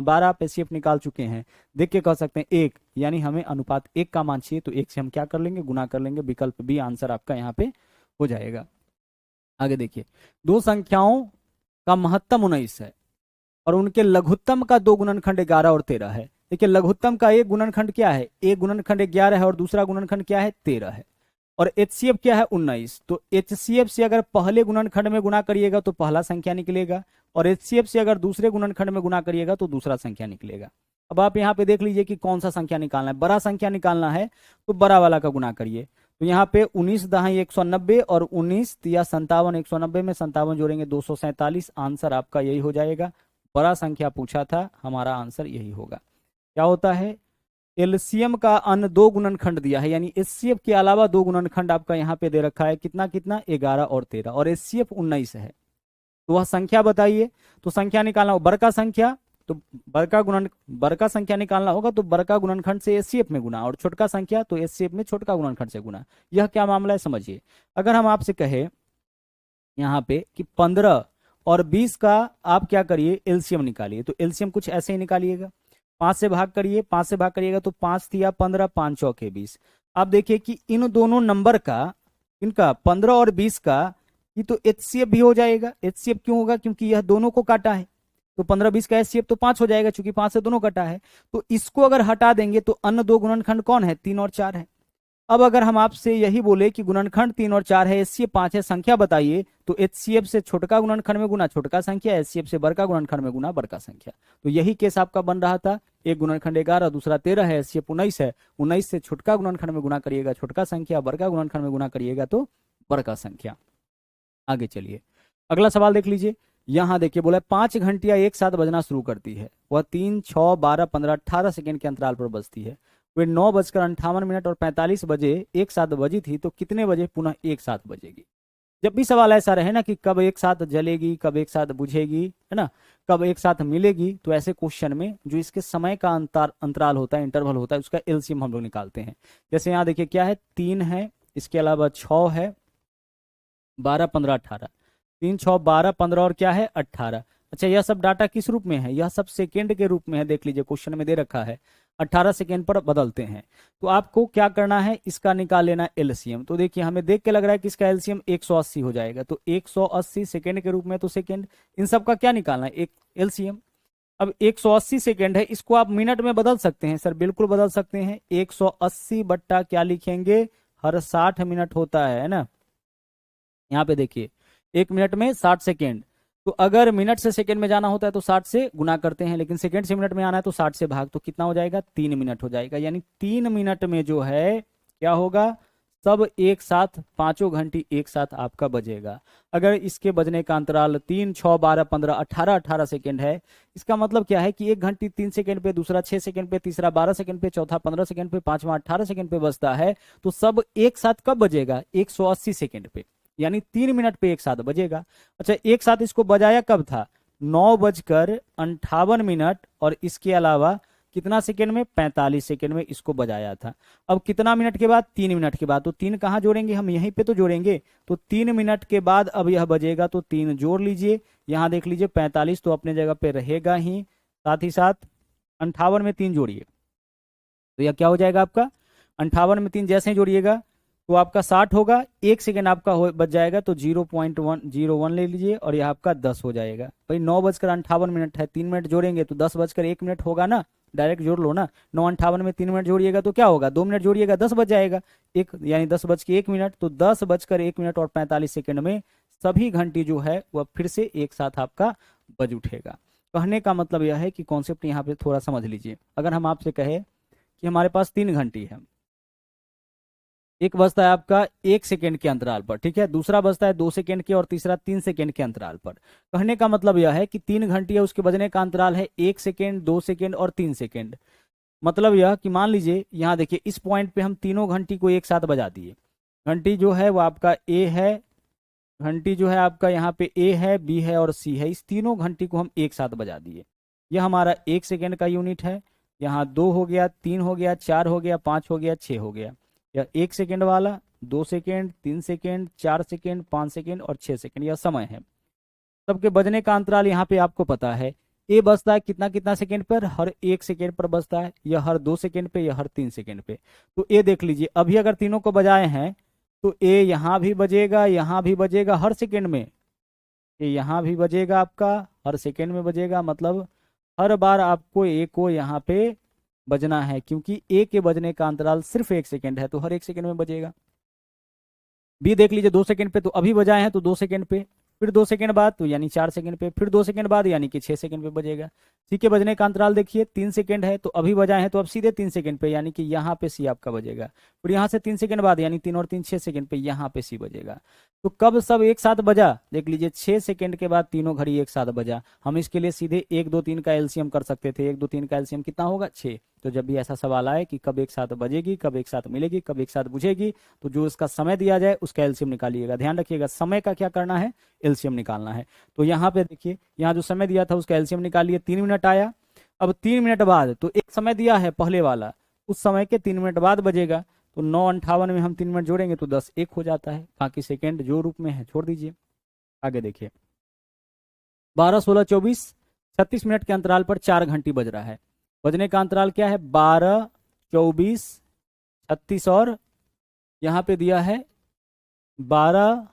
12 आप एचसीएफ निकाल चुके हैं, देख के कह सकते हैं 1, यानी हमें अनुपात 1 का मान चाहिए, तो 1 से हम क्या कर लेंगे, गुना कर लेंगे। विकल्प बी आंसर आपका यहाँ पे हो जाएगा। आगे देखिए, दो संख्याओं का महत्तम 19 है और उनके लघुत्तम का दो गुणनखंड 11 और 13 है। देखिए लघुत्तम का एक गुणनखंड क्या है, एक गुणनखंड 11 है और दूसरा गुणनखंड क्या है 13 है, और एचसीएफ क्या है 19। तो एचसीएफ से अगर पहले गुणनखंड में गुना करिएगा तो पहला संख्या निकलेगा, और एचसीएफ से अगर दूसरे गुणनखंड में गुना करिएगा तो दूसरा संख्या निकलेगा। अब आप यहाँ पे देख लीजिए कि कौन सा संख्या निकालना है। बड़ा संख्या निकालना है तो बड़ा वाला का गुना करिए। तो यहाँ पे 19 दहाई 190 और 19 तिया 57, 190 में 57 जोड़ेंगे 247, आंसर आपका यही हो जाएगा। बड़ा संख्या पूछा था, हमारा आंसर यही होगा। क्या होता है, एलसीएम का अन्य दो गुणनखंड दिया है, यानी एचसीएफ के अलावा दो गुणनखंड आपका यहाँ पे दे रखा है, कितना कितना 11 और 13, और एचसीएफ 19 है। तो वह संख्या बताइए। तो संख्या निकालना हो बड़का संख्या, तो बड़का संख्या निकालना होगा तो बड़का गुणनखंड से एचसीएफ में गुना, और छोटका संख्या तो एचसीएफ में छोटका गुणनखंड से गुना। यह क्या मामला है समझिए। अगर हम आपसे कहे यहाँ पे कि 15 और 20 का आप क्या करिए, एलसीएम निकालिए, तो एलसीएम कुछ ऐसे ही निकालिएगा। 5 से भाग करिए, 5 से भाग करिएगा तो 5 तिया 15, 5 चौके 20। आप देखिए कि इन दोनों नंबर का, इनका 15 और 20 का, ये तो एचसीएफ भी हो जाएगा। एचसीएफ क्यों होगा, क्योंकि यह दोनों को काटा है, तो 15 20 का एचसीएफ तो 5 हो जाएगा, क्योंकि 5 से दोनों कटा है। तो इसको अगर हटा देंगे तो अन्य दो गुणनखंड कौन है, 3 और 4 है। अब अगर हम आपसे यही बोले कि गुणनखंड 3 और 4 है, एचसीएफ 5 है, संख्या बताइए, तो एचसीएफ से छोटका गुणनखंड में गुना छोटका संख्या, एचसीएफ से बड़का गुणनखंड में गुना बड़का संख्या। तो यही केस आपका बन रहा था। एक गुणनखंड 11, दूसरा 13 है, एचसीएफ 19 है, 19 से छोटका गुणनखंड में गुना करिएगा छोटका संख्या, बड़का गुणनखंड में गुना करिएगा तो बड़का संख्या। आगे चलिए अगला सवाल देख लीजिए। यहां देखिए बोला 5 घंटियां एक साथ बजना शुरू करती है, वह 3 6 12 15 18 सेकेंड के अंतराल पर बजती है। वे 9:58 और 45 बजे एक साथ बजी थी, तो कितने बजे पुनः एक साथ बजेगी। जब भी सवाल ऐसा रहे ना कि कब एक साथ जलेगी, कब एक साथ बुझेगी, है ना, कब एक साथ मिलेगी, तो ऐसे क्वेश्चन में जो इसके समय का अंतराल होता है, इंटरवल होता है, उसका एलसीएम हम लोग निकालते हैं। जैसे यहाँ देखिए क्या है, 3 है, इसके अलावा 6 है, 12 15 18, 3 6 12 15 और क्या है 18। अच्छा, यह सब डाटा किस रूप में है, यह सब सेकेंड के रूप में है। देख लीजिए क्वेश्चन में दे रखा है 18 सेकेंड पर बदलते हैं। तो आपको क्या करना है, इसका निकाल लेना एलसीएम। तो देखिए हमें देख के लग रहा है कि इसका एलसीएम 180 हो जाएगा, तो 180 सेकेंड के रूप में, तो सेकेंड इन सब का क्या निकालना है, एक एलसीएम। अब 180 सेकेंड है, इसको आप मिनट में बदल सकते हैं। सर बिल्कुल बदल सकते हैं, 180 बट्टा क्या लिखेंगे, हर 60 मिनट होता है ना। यहाँ पे देखिए 1 मिनट में 60 सेकेंड, तो अगर मिनट से सेकंड में जाना होता है तो 60 से गुना करते हैं, लेकिन सेकंड से मिनट में आना है तो 60 से भाग, तो कितना हो जाएगा 3 मिनट हो जाएगा। यानी 3 मिनट में जो है क्या होगा, सब एक साथ, पांचों घंटी एक साथ आपका बजेगा। अगर इसके बजने का अंतराल 3 6 12 15 18 18 सेकेंड है, इसका मतलब क्या है कि 1 घंटी 3 सेकेंड पे, दूसरा 6 सेकेंड पे, तीसरा 12 सेकेंड पे, चौथा 15 सेकेंड पे, पांचवा 18 सेकेंड पे बजता है, तो सब एक साथ कब बजेगा, 180 सेकेंड पे, यानी 3 मिनट पे एक साथ बजेगा। अच्छा, एक साथ इसको बजाया कब था, 9:58 और इसके अलावा कितना सेकेंड में, 45 सेकेंड में इसको बजाया था। अब कितना मिनट के बाद, 3 मिनट के बाद, तो 3 कहाँ जोड़ेंगे हम, यहीं पे तो जोड़ेंगे। तो 3 मिनट के बाद अब यह बजेगा, तो 3 जोड़ लीजिए, यहाँ देख लीजिए 45 तो अपने जगह पे रहेगा ही, साथ ही साथ 58 में 3 जोड़िए, तो यह क्या हो जाएगा आपका, 58 में 3 जैसे ही जोड़िएगा तो आपका 60 होगा, 1 सेकेंड आपका बच जाएगा, तो 0.101 ले लीजिए और यह आपका 10 हो जाएगा। भाई 9:58 है, 3 मिनट जोड़ेंगे तो 10:01 होगा ना, डायरेक्ट जोड़ लो ना, 9:58 में 3 मिनट जोड़िएगा तो क्या होगा, 2 मिनट जोड़िएगा 10 बज जाएगा, एक यानी 10:01, तो 10:01 और 45 सेकेंड में सभी घंटी जो है वह फिर से एक साथ आपका बज उठेगा। कहने का मतलब यह है कि कॉन्सेप्ट यहाँ पे थोड़ा समझ लीजिए। अगर हम आपसे कहे कि हमारे पास 3 घंटी है, एक बजता है आपका 1 सेकेंड के अंतराल पर, ठीक है, दूसरा बजता है 2 सेकेंड के और तीसरा 3 सेकेंड के अंतराल पर। कहने का मतलब यह है कि 3 घंटी है, उसके बजने का अंतराल है 1 सेकेंड, 2 सेकेंड और 3 सेकेंड। मतलब यह कि मान लीजिए यहाँ देखिए इस पॉइंट पे हम तीनों घंटी को एक साथ बजा दिए। घंटी जो है वो आपका ए है, घंटी जो है आपका यहाँ पे ए है, बी है और सी है, इस तीनों घंटी को हम एक साथ बजा दिए। यह हमारा 1 सेकेंड का यूनिट है, यहाँ 2 हो गया, 3 हो गया, 4 हो गया, 5 हो गया, 6 हो गया। यह 1 सेकेंड वाला, 2 सेकेंड, 3 सेकेंड, 4 सेकेंड, 5 सेकेंड और 6 सेकेंड यह समय है। सबके बजने का अंतराल यहाँ पे आपको पता है, ए बजता है कितना कितना सेकेंड पर, हर 1 सेकेंड पर बजता है, यह हर 2 सेकेंड पे, यह हर 3 सेकेंड पे। तो ए देख लीजिए, अभी अगर तीनों को बजाए हैं तो ए यहाँ भी बजेगा, यहाँ भी बजेगा हर सेकेंड में, ए यहाँ भी बजेगा आपका हर सेकेंड में बजेगा, मतलब हर बार आपको ए को यहाँ पे बजना है, क्योंकि ए के बजने का अंतराल सिर्फ 1 सेकेंड है तो हर 1 सेकेंड में बजेगा। बी देख लीजिए 2 सेकेंड पे, तो अभी बजाए हैं तो 2 सेकेंड पे, फिर 2 सेकेंड बाद तो यानी 4 सेकेंड पे, फिर 2 सेकेंड बाद यानी कि 6 सेकेंड पे बजेगा। सी के बजने का अंतराल देखिए 3 सेकेंड है, तो अभी बजाए हैं तो अब सीधे 3 सेकेंड पे, यानी कि यहाँ पे सी आपका बजेगा। फिर यहाँ से 3 सेकेंड बाद यानी 3 और 3 6 सेकेंड पे यहाँ पे सी बजेगा। तो कब सब एक साथ बजा, देख लीजिए 6 सेकेंड के बाद तीनों घड़ी एक साथ बजा। हम इसके लिए सीधे 1 2 3 का एलसीएम कर सकते थे, 1 2 3 का एलसीएम कितना होगा, 6। तो जब भी ऐसा सवाल आए कि कब एक साथ बजेगी, कब एक साथ मिलेगी, कब एक साथ बुझेगी, तो जो इसका समय दिया जाए उसका एलसीएम निकालिएगा। ध्यान रखिएगा समय का क्या करना है, एलसीएम निकालना है। तो यहाँ पे देखिए, यहाँ जो समय दिया था उसका एलसीएम निकालिए, 3 मिनट आया। अब 3 मिनट बाद, तो एक समय दिया है पहले वाला, उस समय के 3 मिनट बाद बजेगा, तो 9:58 में हम 3 मिनट जोड़ेंगे तो 10 1 हो जाता है, बाकी सेकेंड जो रूप में है छोड़ दीजिए। आगे देखिए 12 16 24 36 मिनट के अंतराल पर 4 घंटी बज रहा है। बजने का अंतराल क्या है, 12 24 36 और यहाँ पे दिया है 12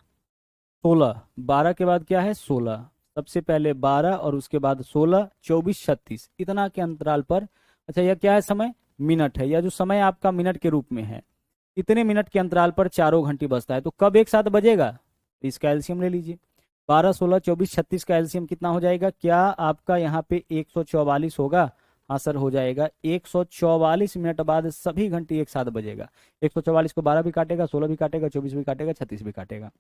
16, 12 के बाद क्या है 16, सबसे पहले 12 और उसके बाद 16 24 36 इतना के अंतराल पर। अच्छा यह क्या है, समय मिनट है, यह जो समय आपका मिनट के रूप में है, इतने मिनट के अंतराल पर चारों घंटी बजता है। तो कब एक साथ बजेगा, तो इसका एलसीएम ले लीजिए, 12 16 24 36 का एलसीएम कितना हो जाएगा, क्या आपका यहाँ पे 144 होगा, हाँ सर हो जाएगा। 144 मिनट बाद सभी घंटी एक साथ बजेगा। 144 को 12 भी काटेगा, 16 भी काटेगा, 24 भी काटेगा, 36 भी काटेगा।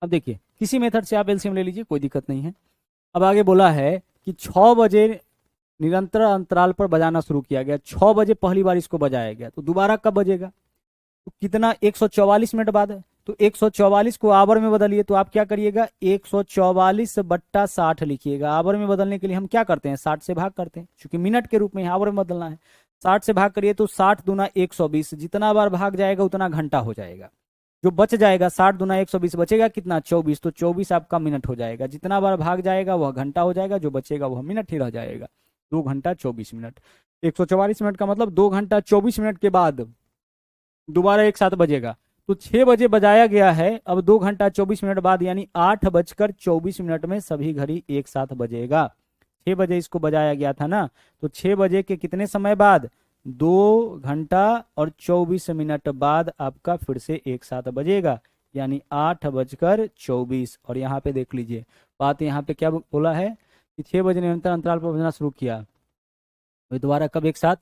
अब देखिए किसी मेथड से आप एलसीएम ले लीजिए, कोई दिक्कत नहीं है। अब आगे बोला है कि 6 बजे निरंतर अंतराल पर बजाना शुरू किया गया, 6 बजे पहली बार इसको बजाया गया, तो दोबारा कब बजेगा, तो कितना 144 मिनट बाद है, तो 144 को आवर में बदलिए, तो आप क्या करिएगा 144/60 लिखिएगा। आवर में बदलने के लिए हम क्या करते हैं, 60 से भाग करते हैं, क्योंकि मिनट के रूप में आवर में बदलना है। 60 से भाग करिए तो 60 दूना 120, जितना बार भाग जाएगा उतना घंटा हो जाएगा। जो बच जाएगा 60 दूना 120 बचेगा कितना 24, तो 24 आपका मिनट हो जाएगा। जितना बार भाग जाएगा वह घंटा हो जाएगा, जो बचेगा वह मिनट ही रह जाएगा। 2 घंटा 24 मिनट, 144 मिनट का मतलब 2 घंटा 24 मिनट के बाद दोबारा एक साथ बजेगा। तो 6 बजे बजाया गया है, अब 2 घंटा 24 मिनट बाद यानी 8:24 में सभी घड़ी एक साथ बजेगा। 6 बजे इसको बजाया गया था ना, तो 6 बजे के कितने समय बाद, 2 घंटा और 24 मिनट बाद आपका फिर से एक साथ बजेगा, यानी 8:24। और यहाँ पे देख लीजिए बात, यहाँ पे क्या बोला है कि 6 बजे निरंतर अंतराल पर बजना शुरू किया, तो दोबारा कब एक साथ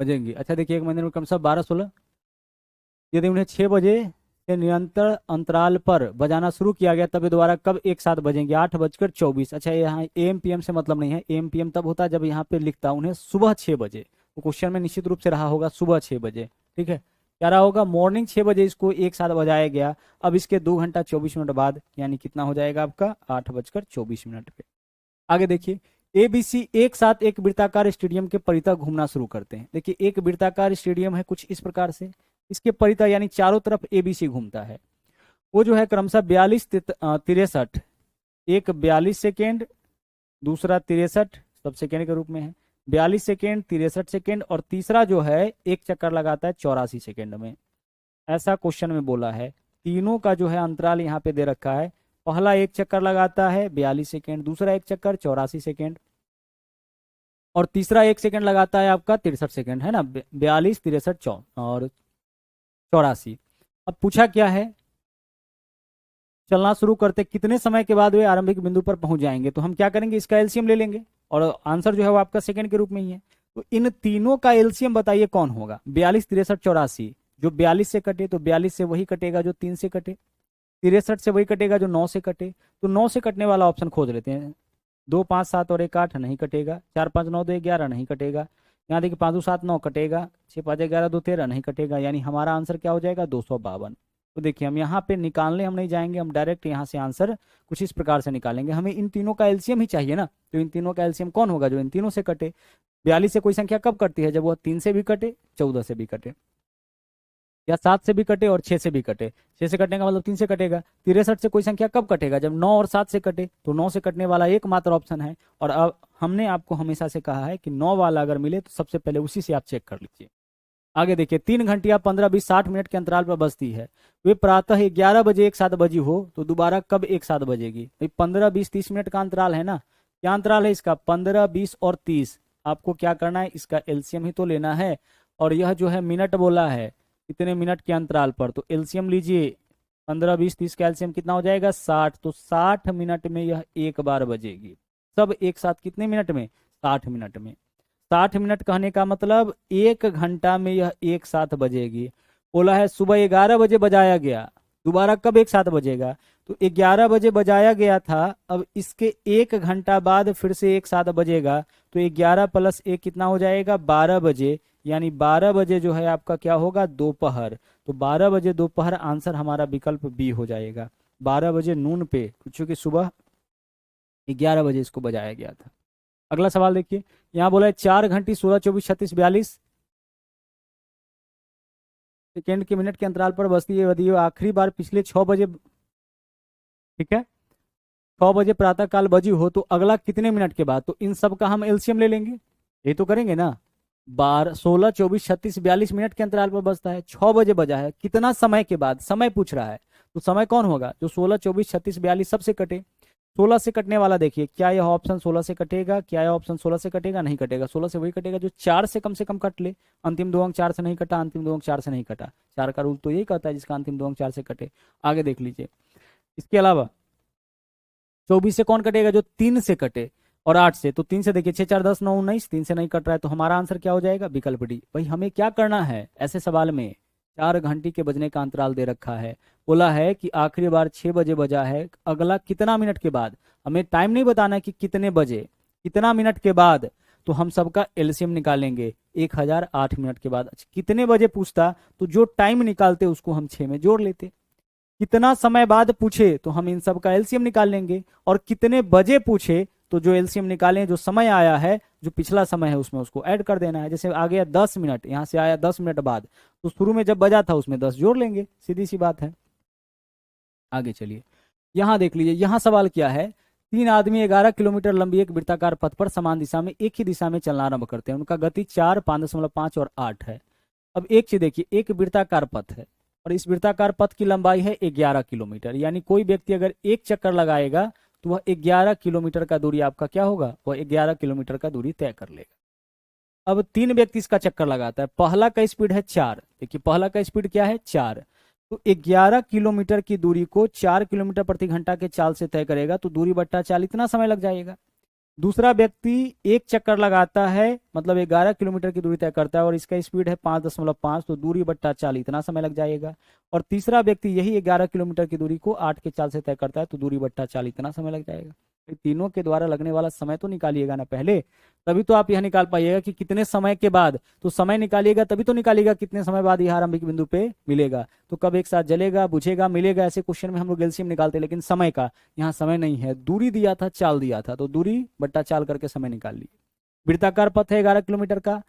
बजेंगे। अच्छा देखिए एक महीने में कम से कम 12 16, यदि उन्हें 6 बजे से निरंतर अंतराल पर बजाना शुरू किया गया तब दोबारा कब एक साथ बजेंगे, 8:24। अच्छा यहाँ AM PM से मतलब नहीं है, AM PM तब होता है जब यहाँ पे लिखता उन्हें सुबह 6 बजे, तो क्वेश्चन में निश्चित रूप से रहा होगा सुबह 6 बजे, ठीक है, क्या रहा होगा मॉर्निंग 6 बजे इसको एक साथ बजाया गया। अब इसके 2 घंटा 24 मिनट बाद यानी कितना हो जाएगा आपका 8:24 पे। आगे देखिए ABC एक साथ एक वृत्ताकार स्टेडियम के परितः घूमना शुरू करते हैं। देखिए एक वृत्ताकार स्टेडियम है कुछ इस प्रकार से, इसके परितः यानी चारों तरफ ABC घूमता है। वो जो है क्रमशः 42 63, एक 42 सेकेंड, दूसरा 63 सब सेकेंड के रूप में है, 42 सेकेंड, 63 सेकेंड, और तीसरा जो है एक चक्कर लगाता है 84 सेकेंड में। ऐसा क्वेश्चन में बोला है। तीनों का जो है अंतराल यहाँ पे दे रखा है। पहला एक चक्कर लगाता है 42 सेकेंड, दूसरा एक चक्कर 84 सेकेंड, और तीसरा एक सेकेंड लगाता है आपका 63 सेकेंड, है ना, 42 63 और 84। अब पूछा क्या है, चलना शुरू करते कितने समय के बाद वे आरंभिक बिंदु पर पहुंच जाएंगे। तो हम क्या करेंगे, इसका एलसीएम ले लेंगे, और आंसर जो है वो आपका सेकंड के रूप में ही है। तो इन तीनों का एलसीएम बताइए कौन होगा। 42 63 84, जो 42 से कटे तो 42 से वही कटेगा जो 3 से कटे, 63 से वही कटेगा जो 9 से कटे। तो 9 से कटने वाला ऑप्शन खोज लेते हैं। 2 5 7 और 1 8 नहीं कटेगा, 4 5 9 2 11 नहीं कटेगा, यहाँ देखिए 5 2 7 9 कटेगा, 6 5 11 2 13 नहीं कटेगा, यानी हमारा आंसर क्या हो जाएगा 252। तो देखिए हम यहाँ पे निकालने हम नहीं जाएंगे, हम डायरेक्ट यहाँ से आंसर कुछ इस प्रकार से निकालेंगे। हमें इन तीनों का एलसीएम ही चाहिए ना, तो इन तीनों का एलसीएम कौन होगा जो इन तीनों से कटे। 42 से कोई संख्या कब कटती है, जब वह 3 से भी कटे, 14 से भी कटे, या 7 से भी कटे और 6 से भी कटे। 6 से कटने का मतलब 3 से कटेगा। 63 से कोई संख्या कब कटेगा, जब 9 और 7 से कटे, तो 9 से कटने वाला एकमात्र ऑप्शन है। और अब हमने आपको हमेशा से कहा है कि 9 वाला अगर मिले तो सबसे पहले उसी से आप चेक कर लीजिए। आगे देखिए 3 घंटिया 15 20 60 मिनट के अंतराल पर बजती है। वे प्रातः 11 बजे एक साथ बजी हो तो दोबारा कब एक साथ बजेगी। 15 20 30 मिनट का अंतराल है ना, क्या अंतराल है इसका, 15 20 और 30। आपको क्या करना है, इसका एलसीएम ही तो लेना है। और यह जो है मिनट बोला है, कितने मिनट के अंतराल पर, तो एलसीएम लीजिए। 15 20 30 का एलसीएम कितना हो जाएगा 60, तो 60 मिनट में यह एक बार बजेगी। सब एक साथ कितने मिनट में, 60 मिनट में। 60 मिनट कहने का मतलब 1 घंटा में यह एक साथ बजेगी। बोला है सुबह 11 बजे बजाया गया, दोबारा कब एक साथ बजेगा, तो 11 बजे बजाया गया था, अब इसके 1 घंटा बाद फिर से एक साथ बजेगा, तो 11 + 1 कितना हो जाएगा 12 बजे, यानी 12 बजे जो है आपका क्या होगा दोपहर। तो 12 बजे दोपहर आंसर हमारा विकल्प बी हो जाएगा। 12 बजे नून पे, क्योंकि सुबह 11 बजे इसको बजाया गया था। अगला सवाल देखिए, यहाँ बोला है 4 घंटी 16 24 36 42 सेकेंड के मिनट के अंतराल पर बजती है। यदि आखिरी बार पिछले 6 बजे, ठीक है, 6 बजे प्रातःकाल बजी हो तो अगला कितने मिनट के बाद। तो इन सब का हम एलसीएम ले लेंगे, ये तो करेंगे ना। 12 16 24 36 42 मिनट के अंतराल पर बजता है, 6 बजे बजा है, कितना समय के बाद, समय पूछ रहा है। तो समय कौन होगा, जो 16 24 36 42 सबसे कटे। 16 से कटने वाला देखिए, क्या यह ऑप्शन 16 से कटेगा, क्या यह ऑप्शन 16 से कटेगा, नहीं कटेगा। 16 से वही कटेगा जो 4 से कम कट ले। अंतिम 2 अंक 4 से नहीं कटा, अंतिम 2 अंक 4 से नहीं कटा। 4 का रूल तो यही कहता है जिसका अंतिम 2 अंक 4 से कटे। आगे देख लीजिए, इसके अलावा 24 से कौन कटेगा, जो 3 से कटे, और 8 से। तो 3 से देखिए 6 4 10 9 19, 3 से नहीं कट रहा है, तो हमारा आंसर क्या हो जाएगा विकल्प डी। भाई हमें क्या करना है ऐसे सवाल में, 4 घंटी के बजने का अंतराल दे रखा है, बोला है कि आखिरी बार 6 बजे बजा है, अगला कितना मिनट के बाद। हमें टाइम नहीं बताना है कि कितने बजे, कितना मिनट के बाद। तो हम सबका एलसीएम निकालेंगे 1008 मिनट के बाद। अच्छा, कितने बजे पूछता तो जो टाइम निकालते उसको हम 6 में जोड़ लेते। कितना समय बाद पूछे तो हम इन सब का एलसीएम निकाल लेंगे, और कितने बजे पूछे तो जो एलसीएम निकालें, जो समय आया है, जो पिछला समय है उसमें उसको ऐड कर देना है। जैसे आ गया 10 मिनट, यहाँ से आया 10 मिनट बाद, तो शुरू में जब बजा था उसमें 10 जोड़ लेंगे, सीधी सी बात है। आगे चलिए, यहाँ देख लीजिए, यहाँ सवाल क्या है। 3 आदमी 11 किलोमीटर लंबी एक वृत्ताकार पथ पर समान दिशा में एक ही दिशा में चलना आरंभ करते हैं। उनका गति 4 5.5 और 8 है। अब एक चीज देखिए, एक वृत्ताकार पथ है और इस वृत्ताकार पथ की लंबाई है 11 किलोमीटर, यानी कोई व्यक्ति अगर एक चक्कर लगाएगा तो वह 11 किलोमीटर का दूरी आपका क्या होगा, वह 11 किलोमीटर का दूरी तय कर लेगा। अब 3 व्यक्ति इसका चक्कर लगाता है, पहला का स्पीड है 4, देखिए पहला का स्पीड क्या है 4, तो 11 किलोमीटर की दूरी को 4 किलोमीटर प्रति घंटा के चाल से तय करेगा, तो दूरी बट्टा चाल इतना समय लग जाएगा। दूसरा व्यक्ति एक चक्कर लगाता है, मतलब 11 किलोमीटर की दूरी तय करता है और इसका स्पीड है 5.5, तो दूरी बट्टा चाल इतना समय लग जाएगा। और तीसरा व्यक्ति यही 11 किलोमीटर की दूरी को 8 के चाल से तय करता है, तो दूरी बट्टा चाल इतना समय लग जाएगा। तीनों के द्वारा लगने वाला समय तो निकालिएगा ना पहले, तभी तो आप यह निकाल पाइएगा कि कितने समय के बाद, तो समय निकालिएगा तभी तो निकालिएगा कितने समय बाद यह आरंभिक बिंदु पे मिलेगा। तो कब एक साथ जलेगा, बुझेगा, मिलेगा, ऐसे क्वेश्चन में हम लोग एलसीएम निकालते हैं, लेकिन समय का यहाँ समय नहीं है, दूरी दिया था, चाल दिया था, तो दूरी बट्टा चाल करके समय निकाल लिए। वृत्ताकार पथ है 11 किलोमीटर का,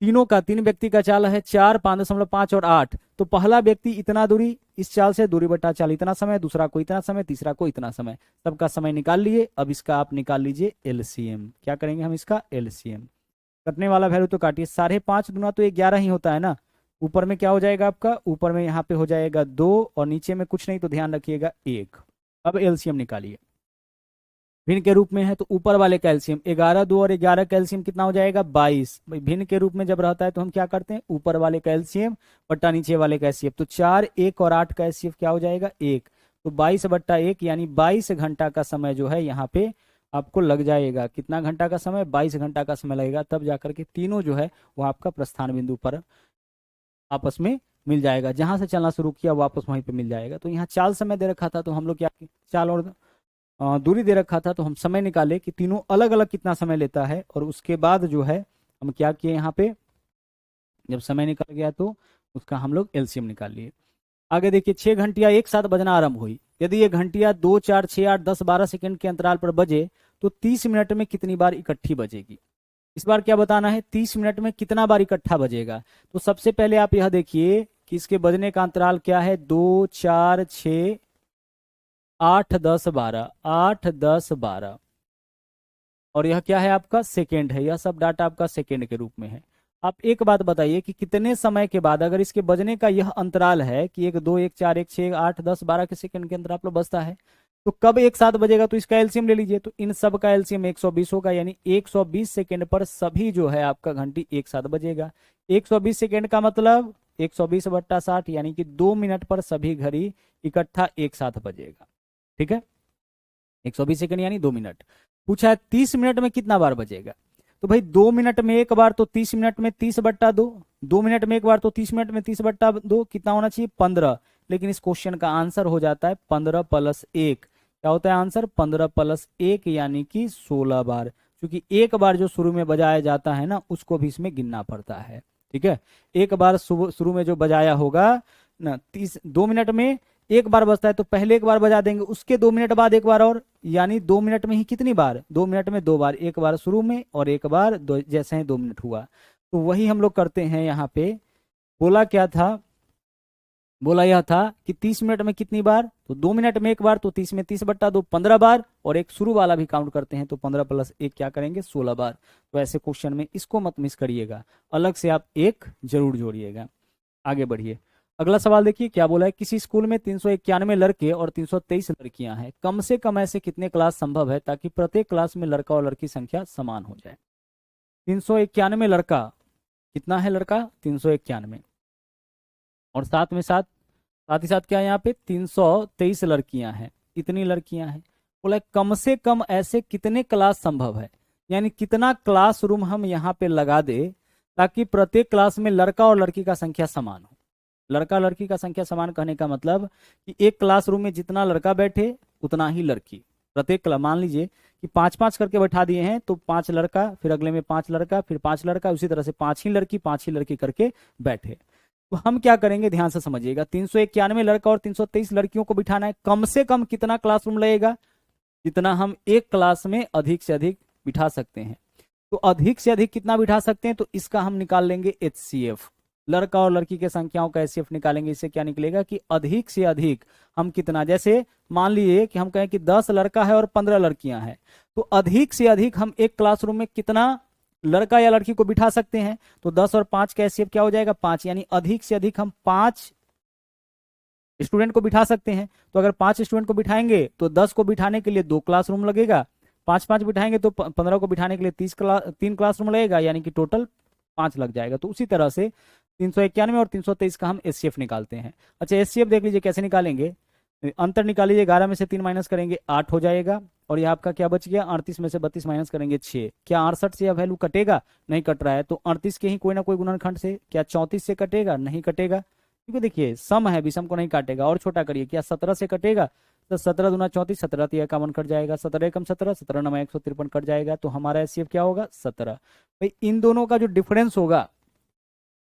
तीनों का, तीन व्यक्ति का चाल है 4, 5.5 और 8, तो पहला व्यक्ति इतना दूरी इस चाल से, दूरी बटा चाल इतना समय, दूसरा को इतना समय, तीसरा को इतना समय, सबका समय निकाल लिए। अब इसका आप निकाल लीजिए एलसीएम। क्या करेंगे हम इसका एलसीएम, कटने वाला वैल्यू तो काटिए, 5.5 दूना तो 11 ही होता है ना, ऊपर में क्या हो जाएगा आपका, ऊपर में यहाँ पे हो जाएगा 2 और नीचे में कुछ नहीं, तो ध्यान रखिएगा 1। अब एलसीएम निकालिए, भिन्न के रूप में है तो ऊपर वाले कैल्शियम 11, 2 और 11 कैल्शियम कितना हो जाएगा 22। भाई भिन्न के रूप में जब रहता है तो हम क्या करते हैं, ऊपर वाले कैल्शियम बट्टा नीचे वाले कैल्शियम, तो 4, 1 और 8 कैल्शियम क्या हो जाएगा 1, तो 22 बट्टा 1 यानी 22 घंटा का समय जो है यहाँ पे आपको लग जाएगा। कितना घंटा का समय, 22 घंटा का समय लगेगा, तब जाकर के तीनों जो है वो आपका प्रस्थान बिंदु पर आपस में मिल जाएगा। जहां से चलना शुरू किया वापस वहीं पे मिल जाएगा। तो यहाँ चाल समय दे रखा था तो हम लोग क्या, चाल और दूरी दे रखा था तो हम समय निकाले कि तीनों अलग अलग कितना समय लेता है, और उसके बाद जो है हम क्या किए, यहाँ पे जब समय निकल गया तो उसका हम लोग एलसीएम निकाल लिए। आगे देखिए, 6 घंटियां एक साथ बजना आरंभ हुई। यदि ये घंटियां 2, 4, 6, 8, 10, 12 सेकंड के अंतराल पर बजे तो 30 मिनट में कितनी बार इकट्ठी बजेगी। इस बार क्या बताना है, 30 मिनट में कितना बार इकट्ठा बजेगा। तो सबसे पहले आप यह देखिए कि इसके बजने का अंतराल क्या है, 2, 4, 6, 8, 10, 12, 8, 10, 12, और यह क्या है आपका सेकेंड है, यह सब डाटा आपका सेकेंड के रूप में है। आप एक बात बताइए कि कितने समय के बाद, अगर इसके बजने का यह अंतराल है कि 1, 2, 1, 4, 1, 6, 8, 10, 12 के सेकंड के अंतराल पर बजता है, तो कब एक साथ बजेगा, तो इसका एलसीएम ले लीजिए। तो इन सब का एलसीएम 120 होगा, यानी 120 सेकंड पर सभी जो है आपका घंटी एक साथ बजेगा। 120 सेकंड का मतलब 120 बट्टा 60, यानी कि 2 मिनट पर सभी घड़ी इकट्ठा एक साथ बजेगा। ठीक है, 120 सेकंड यानी 2 मिनट। पूछा है 30 मिनट में कितना बार बजेगा, तो भाई 2 मिनट में एक बार, तो 30 मिनट में 30 बट्टा 2, 2 मिनट में एक बार तो 30 मिनट में 30 बट्टा 2, कितना होना चाहिए 15। लेकिन इस क्वेश्चन का आंसर हो जाता है 15 + 1। क्या होता है आंसर, 15 + 1 यानी कि 16 बार, क्योंकि एक बार जो शुरू में बजाया जाता है ना उसको भी इसमें गिनना पड़ता है। ठीक है, एक बार शुरू में जो बजाया होगा ना, 2 मिनट में एक बार बजता है तो पहले एक बार बजा देंगे, उसके 2 मिनट बाद एक बार और, यानी 2 मिनट में ही कितनी बार, 2 मिनट में 2 बार, एक बार शुरू में और एक बार जैसे ही 2 मिनट हुआ। तो वही हम लोग करते हैं यहाँ पे। बोला क्या था, बोला यह था कि 30 मिनट में कितनी बार, तो 2 मिनट में एक बार, तो 30 में 30 बट्टा 2 15 बार, और एक शुरू वाला भी काउंट करते हैं तो 15 + 1 क्या करेंगे 16 बार। तो ऐसे क्वेश्चन में इसको मत मिस करिएगा, अलग से आप एक जरूर जोड़िएगा। आगे बढ़िए, अगला सवाल देखिए क्या बोला है, किसी स्कूल में 391 लड़के और 323 लड़कियां हैं, कम से कम ऐसे कितने क्लास संभव है ताकि प्रत्येक क्लास में लड़का और लड़की संख्या समान हो जाए। 391 लड़का, कितना है लड़का 391, और साथ में साथ ही साथ क्या है यहाँ पे 323 लड़कियां हैं, इतनी लड़कियां हैं। बोला कम से कम ऐसे कितने क्लास संभव है, यानी कितना क्लासरूम हम यहाँ पे लगा दे ताकि प्रत्येक क्लास में लड़का और लड़की का संख्या समान हो। लड़का लड़की का संख्या समान कहने का मतलब कि एक क्लासरूम में जितना लड़का बैठे उतना ही लड़की, प्रत्येक मान लीजिए कि 5-5 करके बैठा दिए हैं तो 5 लड़का, फिर अगले में 5 लड़का, फिर 5 लड़का, उसी तरह से 5 ही लड़की 5 ही लड़की करके बैठे। तो हम क्या करेंगे, ध्यान से समझिएगा, 391 लड़का और 323 लड़कियों को बिठाना है, कम से कम कितना क्लासरूम लगेगा, जितना हम एक क्लास में अधिक से अधिक बिठा सकते हैं। तो अधिक से अधिक कितना बिठा सकते हैं, तो इसका हम निकाल लेंगे HCF, लड़का और लड़की के संख्याओं का HCF निकालेंगे। इससे क्या निकलेगा कि अधिक से अधिक हम कितना, जैसे मान लीजिए कि हम कहें कि 10 लड़का है और 15 लड़कियां हैं, तो अधिक से अधिक हम एक क्लासरूम में कितना लड़का या लड़की को बिठा सकते हैं, तो 10 और 5 का HCF क्या हो जाएगा 5, यानी अधिक से अधिक हम 5 स्टूडेंट को बिठा सकते हैं। तो अगर 5 स्टूडेंट को बिठाएंगे तो 10 को बिठाने के लिए 2 क्लासरूम लगेगा, 5-5 बिठाएंगे तो 15 को बिठाने के लिए 3 क्लासरूम लगेगा, यानी कि टोटल 5 लग जाएगा। तो उसी तरह से 391 और 323 का हम HCF निकालते हैं। अच्छा HCF देख लीजिए कैसे निकालेंगे, अंतर निकाल लीजिए, 11 में से 3 माइनस करेंगे 8 हो जाएगा, और ये आपका क्या बच गया 38 में से 32 माइनस करेंगे 6। क्या 68 से यह वैल्यू कटेगा, नहीं कट रहा है, तो 38 के ही कोई ना कोई गुणनखंड से, क्या 34 से कटेगा, नहीं कटेगा, क्योंकि देखिए सम है, विषम को नहीं काटेगा। और छोटा करिए, क्या 17 से कटेगा? तो 17 दूना 34, 17 तिया 51 कट जाएगा, 17 एकम 17, 17 नमा 153 कट जाएगा। तो हमारा एचसीएफ क्या होगा? 17। भाई इन दोनों का जो डिफरेंस होगा,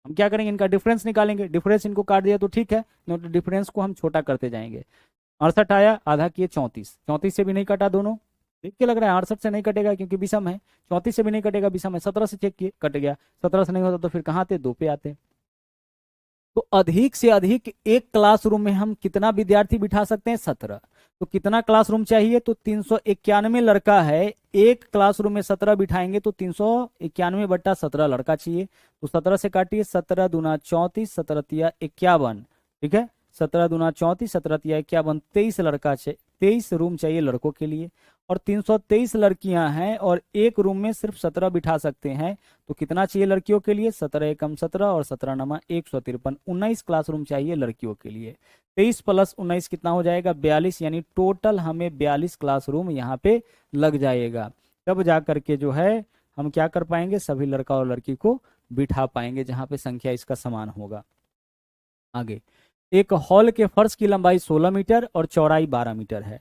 हम क्या करेंगे? इनका डिफरेंस निकालेंगे। डिफरेंस इनको काट दिया तो ठीक है, नहीं तो डिफरेंस को हम छोटा करते जाएंगे। 68 आया, आधा किए 34, 34 से भी नहीं कटा दोनों, देख के लग रहा है 68 से नहीं कटेगा क्योंकि विषम है। 34 से भी नहीं कटेगा, विषम है। 17 से चेक किए, कट गया। 17 से नहीं होता तो फिर कहाँ आते? 2 पे आते। तो अधिक से अधिक एक क्लासरूम में हम कितना विद्यार्थी बिठा सकते हैं? 17। तो कितना क्लासरूम चाहिए? तो 391 लड़का है, एक क्लासरूम में 17 बिठाएंगे तो 391/17 लड़का चाहिए। तो 17 से काटिए, 17 दूना 34, 17 तिया 51, ठीक है। 17 दूना 34, 17 तिया 51, 23 लड़का चाहिए, 23 रूम चाहिए लड़कों के लिए। और 323 लड़कियां हैं और एक रूम में सिर्फ 17 बिठा सकते हैं। तो कितना चाहिए लड़कियों के लिए? 17 एकम 17 और 17 नमा 153, 19 क्लासरूम चाहिए लड़कियों के लिए। 23 प्लस 19 कितना हो जाएगा? 42। यानी टोटल हमें 42 क्लासरूम यहाँ पे लग जाएगा। तब जा करके जो है हम क्या कर पाएंगे? सभी लड़का और लड़की को बिठा पाएंगे जहां पे संख्या इसका समान होगा। आगे, एक हॉल के फर्श की लंबाई 16 मीटर और चौड़ाई 12 मीटर है।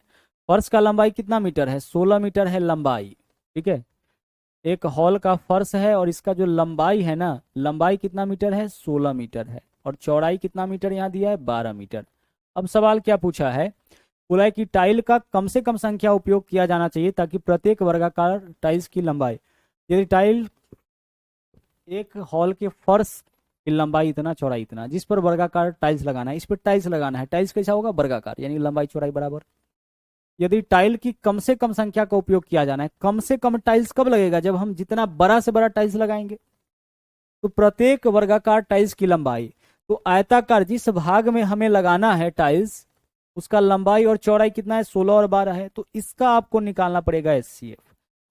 फर्श का लंबाई कितना मीटर है? 16 मीटर है लंबाई, ठीक है। एक हॉल का फर्श है और इसका जो लंबाई है ना, लंबाई कितना मीटर है? 16 मीटर है। और चौड़ाई कितना मीटर यहाँ दिया है? 12 मीटर। अब सवाल क्या पूछा है? बोला है कि टाइल का कम से कम संख्या उपयोग किया जाना चाहिए ताकि प्रत्येक वर्गाकार टाइल्स की लंबाई, यदि टाइल एक हॉल के फर्श की लंबाई इतना, चौड़ाई इतना, जिस पर वर्गाकार टाइल्स लगाना है, इस पर टाइल्स लगाना है, टाइल्स कैसा होगा? वर्गाकार, यानी लंबाई चौड़ाई बराबर। यदि टाइल की कम से कम संख्या का उपयोग किया जाना है, कम से कम टाइल्स कब लगेगा? जब हम जितना बड़ा से बड़ा टाइल्स लगाएंगे। तो प्रत्येक वर्गाकार टाइल्स की लंबाई, तो आयताकार जिस भाग में हमें लगाना है टाइल्स, उसका लंबाई और चौड़ाई कितना है? 16 और 12 है। तो इसका आपको निकालना पड़ेगा एचसीएफ।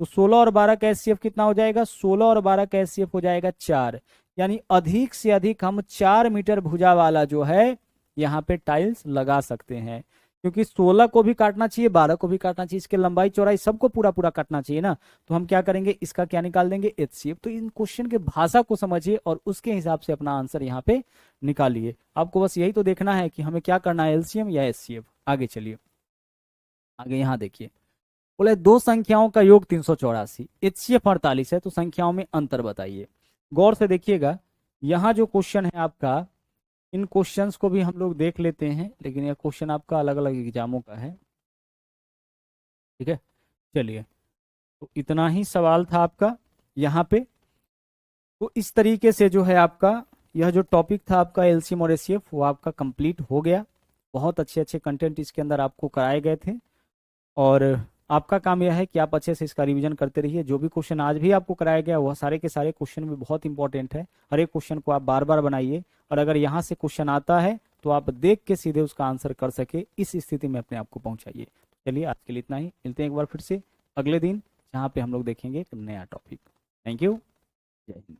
तो 16 और 12 का एचसीएफ कितना हो जाएगा? 16 और 12 का एचसीएफ हो जाएगा 4। यानी अधिक से अधिक हम 4 मीटर भुजा वाला जो है यहाँ पे टाइल्स लगा सकते हैं, क्योंकि 16 को भी काटना चाहिए, 12 को भी काटना चाहिए, इसके लंबाई चौड़ाई सबको पूरा पूरा काटना चाहिए ना। तो हम क्या करेंगे? इसका क्या निकाल देंगे? एचसीएफ। तो इन क्वेश्चन के भाषा को समझिए और उसके हिसाब से अपना आंसर यहाँ पे निकालिए। आपको बस यही तो देखना है कि हमें क्या करना है, एलसीएम या एचसीएफ। आगे चलिए, आगे यहाँ देखिए, बोले दो संख्याओं का योग 384, एचसीएफ 48 है, तो संख्याओं में अंतर बताइए। गौर से देखिएगा, यहाँ जो क्वेश्चन है आपका, इन क्वेश्चंस को भी हम लोग देख लेते हैं, लेकिन यह क्वेश्चन आपका अलग अलग एग्जामों का है, ठीक है। चलिए, तो इतना ही सवाल था आपका यहाँ पे। तो इस तरीके से जो है आपका यह जो टॉपिक था आपका एलसीएम और एचसीएफ, वो आपका कंप्लीट हो गया। बहुत अच्छे अच्छे कंटेंट इसके अंदर आपको कराए गए थे और आपका काम यह है कि आप अच्छे से इसका रिवीजन करते रहिए। जो भी क्वेश्चन आज भी आपको कराया गया वह सारे के सारे क्वेश्चन भी बहुत इंपॉर्टेंट है। हर एक क्वेश्चन को आप बार बार बनाइए और अगर यहाँ से क्वेश्चन आता है तो आप देख के सीधे उसका आंसर कर सके, इस स्थिति में अपने आप को पहुंचाइए। चलिए, आज के लिए इतना ही, मिलते हैं एक बार फिर से अगले दिन, जहाँ पे हम लोग देखेंगे एक नया टॉपिक। थैंक यू, जय हिंद।